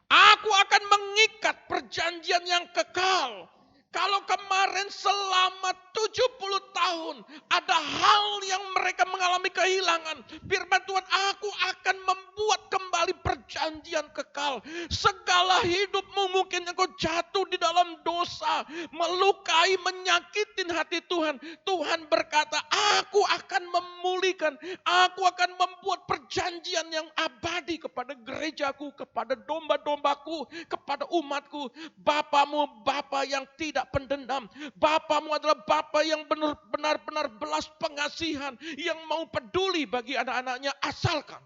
Aku akan mengikat perjanjian yang kekal. Kalau kemarin selama 70 tahun ada hal yang mereka mengalami kehilangan. Firman Tuhan, aku akan membuat kembali perjanjian kekal. Segala hidupmu mungkin engkau jatuh di dalam dosa. Melukai, menyakitin hati Tuhan. Tuhan berkata, aku akan memulihkan. Aku akan membuat perjanjian yang abadi kepada gerejaku, kepada domba-dombaku, kepada umatku. Bapamu, Bapa yang tidak pendendam. Bapamu adalah Bapa yang benar-benar belas pengasihan. Yang mau peduli bagi anak-anaknya asalkan.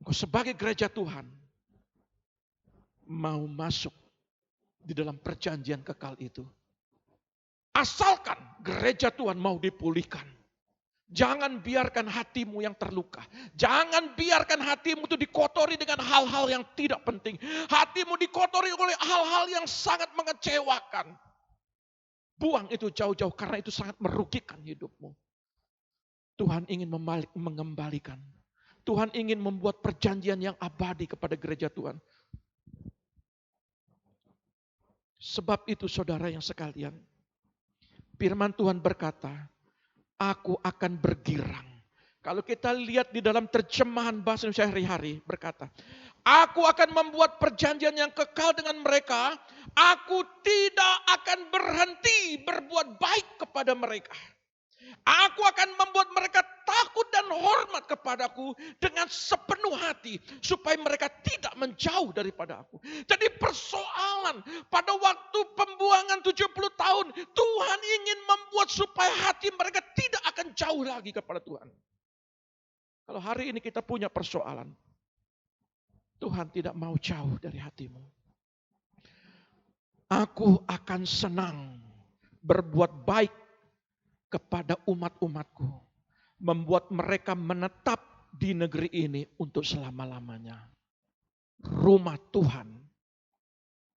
Engkau sebagai gereja Tuhan. Mau masuk di dalam perjanjian kekal itu. Asalkan gereja Tuhan mau dipulihkan. Jangan biarkan hatimu yang terluka. Jangan biarkan hatimu itu dikotori dengan hal-hal yang tidak penting. Hatimu dikotori oleh hal-hal yang sangat mengecewakan. Buang itu jauh-jauh karena itu sangat merugikan hidupmu. Tuhan ingin mengembalikan. Tuhan ingin membuat perjanjian yang abadi kepada gereja Tuhan. Sebab itu saudara yang sekalian, firman Tuhan berkata, aku akan bergirang. Kalau kita lihat di dalam terjemahan bahasa Indonesia hari-hari berkata, aku akan membuat perjanjian yang kekal dengan mereka. Aku tidak akan berhenti berbuat baik kepada mereka. Aku akan membuat mereka takut dan hormat kepadaku dengan sepenuh hati. Supaya mereka tidak menjauh daripada aku. Jadi persoalan pada waktu pembuangan 70 tahun. Tuhan ingin membuat supaya hati mereka tidak akan jauh lagi kepada Tuhan. Kalau hari ini kita punya persoalan. Tuhan tidak mau jauh dari hatimu. Aku akan senang berbuat baik kepada umat-umatku. Membuat mereka menetap di negeri ini untuk selama-lamanya. Rumah Tuhan.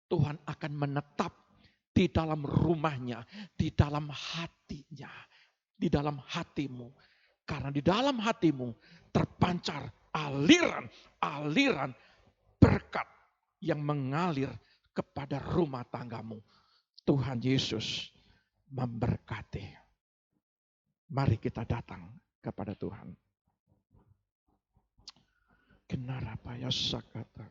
Tuhan akan menetap di dalam rumahnya. Di dalam hatinya. Di dalam hatimu. Karena di dalam hatimu terpancar aliran berkat yang mengalir kepada rumah tanggamu. Tuhan Yesus memberkati. Mari kita datang kepada Tuhan. Kenapa ya sakata?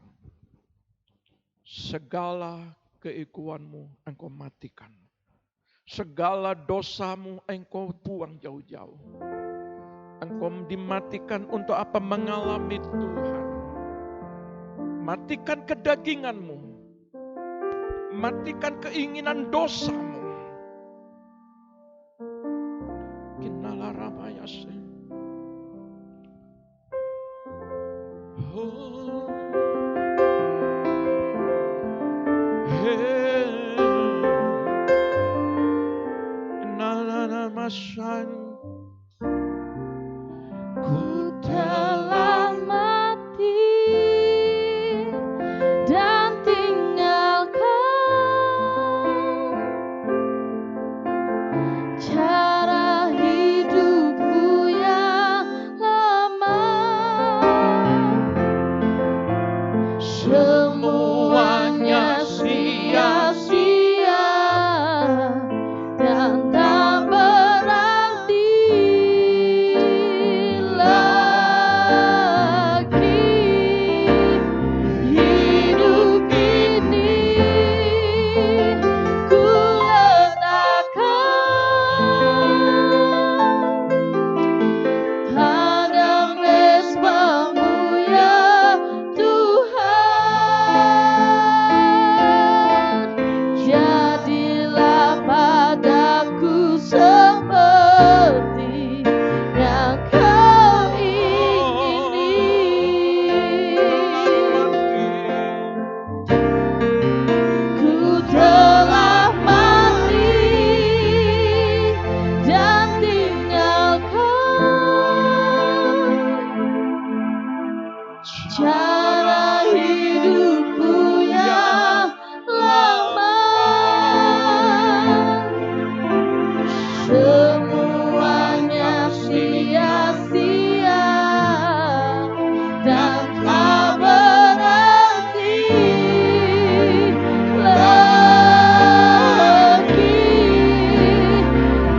Segala keikuanmu engkau matikan. Segala dosamu engkau buang jauh-jauh. Engkau dimatikan untuk apa? Mengalami Tuhan. Matikan kedaginganmu. Matikan keinginan dosamu. Ku telah mati dan tinggalkan cara hidupku yang lama. Semuanya sia-sia dan tak berarti lagi. Hidup ini ku letakkan hadang respamu ya Tuhan. Jadilah padaku seperti yang kau ingini. Ku telah mati dan tinggalkan cara hidupku yang lama. Semuanya sia-sia dan tak berarti lagi.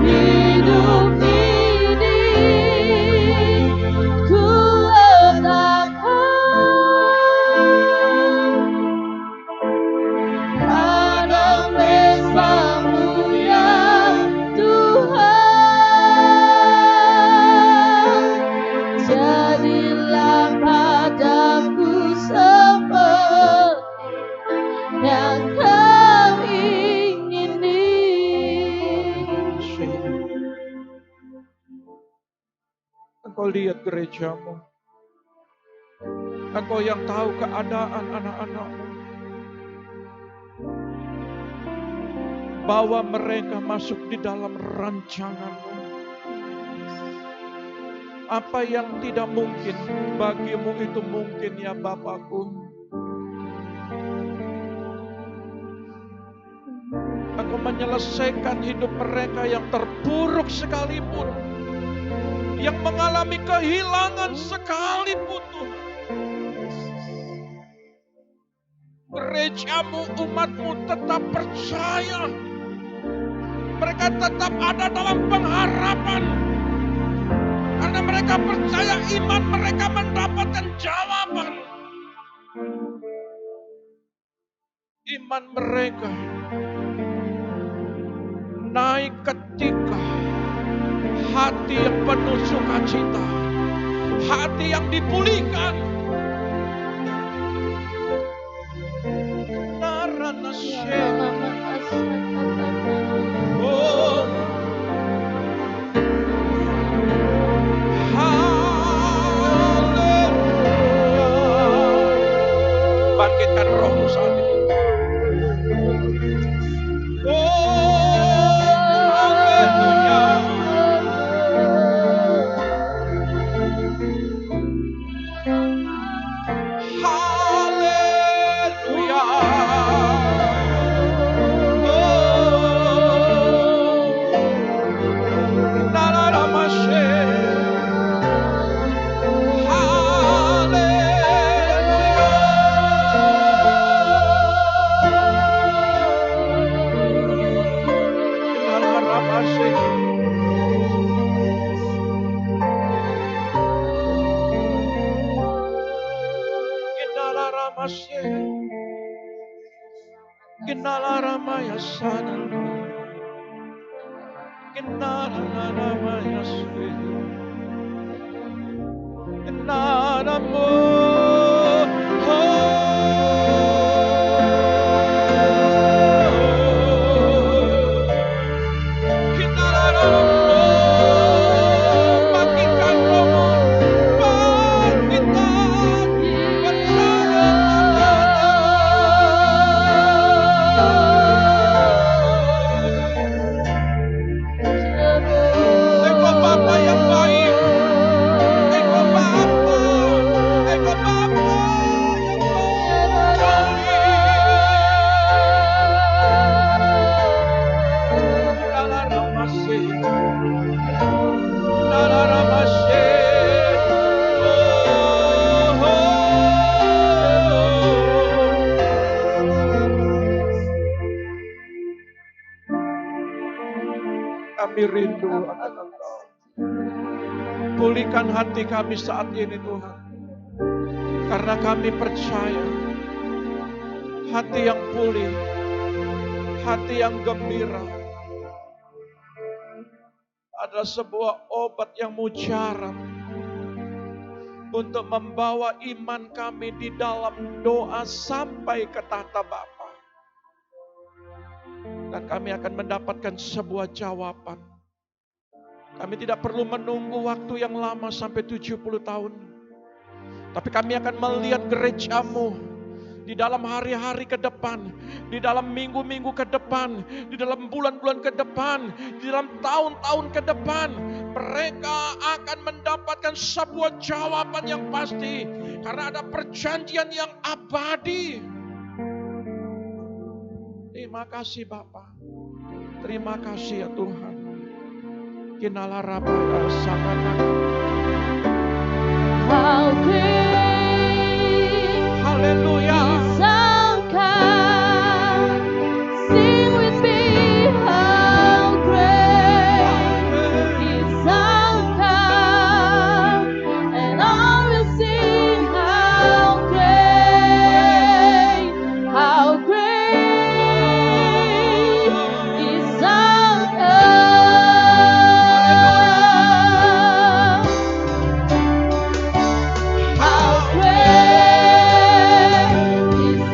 Hidup ini ku letakkan hadang respamu ya Tuhan. Jadilah padaku seperti yang kau ingini. Engkau lihat gerejamu. Engkau yang tahu keadaan anak-anakmu. Bawa mereka masuk di dalam rancanganmu. Apa yang tidak mungkin bagimu itu mungkin ya Bapakku. Engkau menyelesaikan hidup mereka yang terpuruk sekalipun. Yang mengalami kehilangan sekalipun Tuhan. gerejamu, umatmu tetap percaya. Mereka tetap ada dalam pengharapan. Karena mereka percaya iman mereka mendapatkan jawaban. Iman mereka naik ketika hati yang penuh sukacita, hati yang dipulihkan. Narana oh, haleluya. Bangkitkan rohmu saat ini. Kami rindu akan Engkau. Pulihkan hati kami saat ini Tuhan. Karena kami percaya hati yang pulih, hati yang gembira adalah sebuah obat yang mujarab untuk membawa iman kami di dalam doa sampai ke tahta Bapa. Dan kami akan mendapatkan sebuah jawaban. Kami tidak perlu menunggu waktu yang lama sampai 70 tahun. Tapi kami akan melihat gerejamu di dalam hari-hari ke depan, di dalam minggu-minggu ke depan, di dalam bulan-bulan ke depan, di dalam tahun-tahun ke depan. Mereka akan mendapatkan sebuah jawaban yang pasti. Karena ada perjanjian yang abadi. Terima kasih Bapa. Terima kasih ya Tuhan. Kinala rabada sakana. How great Haleluya. is our God. Sing with me, how great is our God. And I will sing, how great is our God. How great is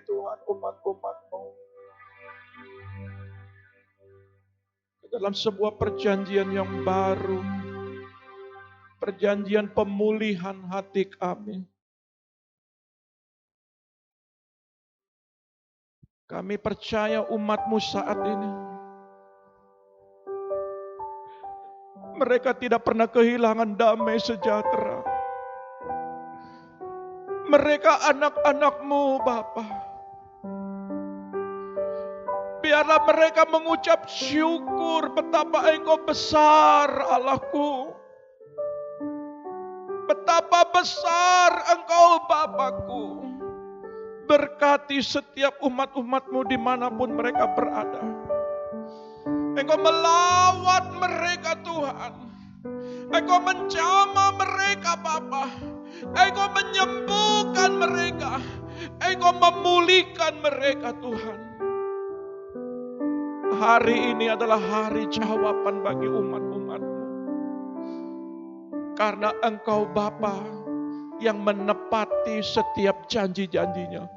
Tuhan umat-umat-Mu. Dalam sebuah perjanjian yang baru. Perjanjian pemulihan hati kami. Kami percaya umat-Mu saat ini. Mereka tidak pernah kehilangan damai sejahtera. Mereka anak-anak-Mu, Bapa. Biarlah mereka mengucap syukur betapa Engkau besar, Allahku. Betapa besar Engkau, Bapakku. Berkati setiap umat-umat-Mu dimanapun mereka berada. Engkau melawat mereka, Tuhan. Engkau menjamah mereka, Bapa. Engkau menyembuhkan mereka. Engkau memulihkan mereka, Tuhan. Hari ini adalah hari jawaban bagi umat-umat-Mu. Karena Engkau Bapa yang menepati setiap janji-janjinya.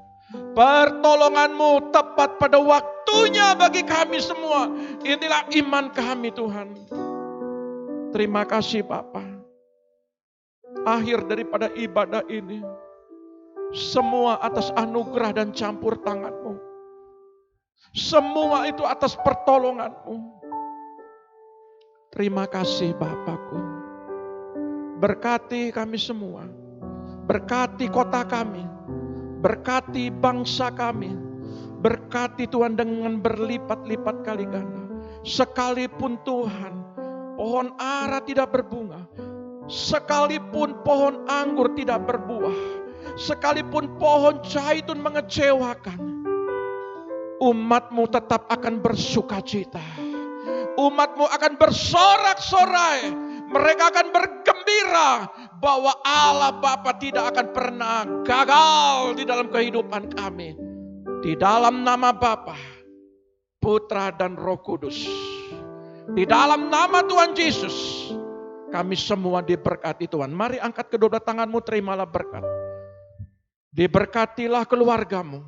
Pertolongan-Mu tepat pada waktunya bagi kami semua. Inilah iman kami, Tuhan. Terima kasih Bapa. Akhir daripada ibadah ini, semua atas anugerah dan campur tangan-Mu. Semua itu atas pertolongan-Mu. Terima kasih Bapakku. Berkati kami semua. Berkati kota kami. Berkati bangsa kami. Berkati Tuhan dengan berlipat-lipat kali ganda. Sekalipun Tuhan, pohon ara tidak berbunga. Sekalipun pohon anggur tidak berbuah. Sekalipun pohon zaitun mengecewakan. Umat-Mu tetap akan bersukacita. Umat-Mu akan bersorak-sorai. Mereka akan bergembira bahwa Allah Bapa tidak akan pernah gagal di dalam kehidupan kami. Di dalam nama Bapa, Putra dan Roh Kudus. Di dalam nama Tuhan Yesus, kami semua diberkati Tuhan. Mari angkat kedua tanganmu, terimalah berkat. Diberkatilah keluargamu.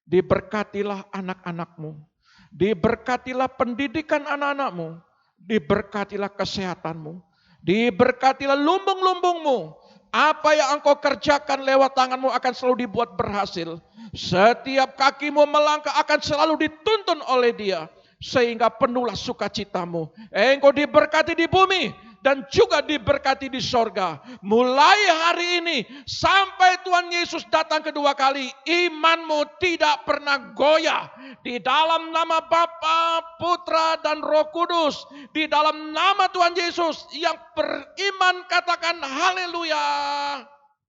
Diberkatilah anak-anakmu. Diberkatilah pendidikan anak-anakmu. Diberkatilah kesehatanmu. Diberkatilah lumbung-lumbungmu. Apa yang engkau kerjakan lewat tanganmu akan selalu dibuat berhasil. Setiap kakimu melangkah akan selalu dituntun oleh Dia. Sehingga penuhlah sukacitamu. Engkau diberkati di bumi dan juga diberkati di sorga. Mulai hari ini sampai Tuhan Yesus datang kedua kali, imanmu tidak pernah goyah. Di dalam nama Bapa, Putra dan Roh Kudus, di dalam nama Tuhan Yesus, yang beriman katakan haleluya.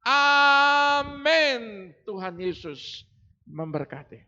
Amin. Tuhan Yesus memberkati.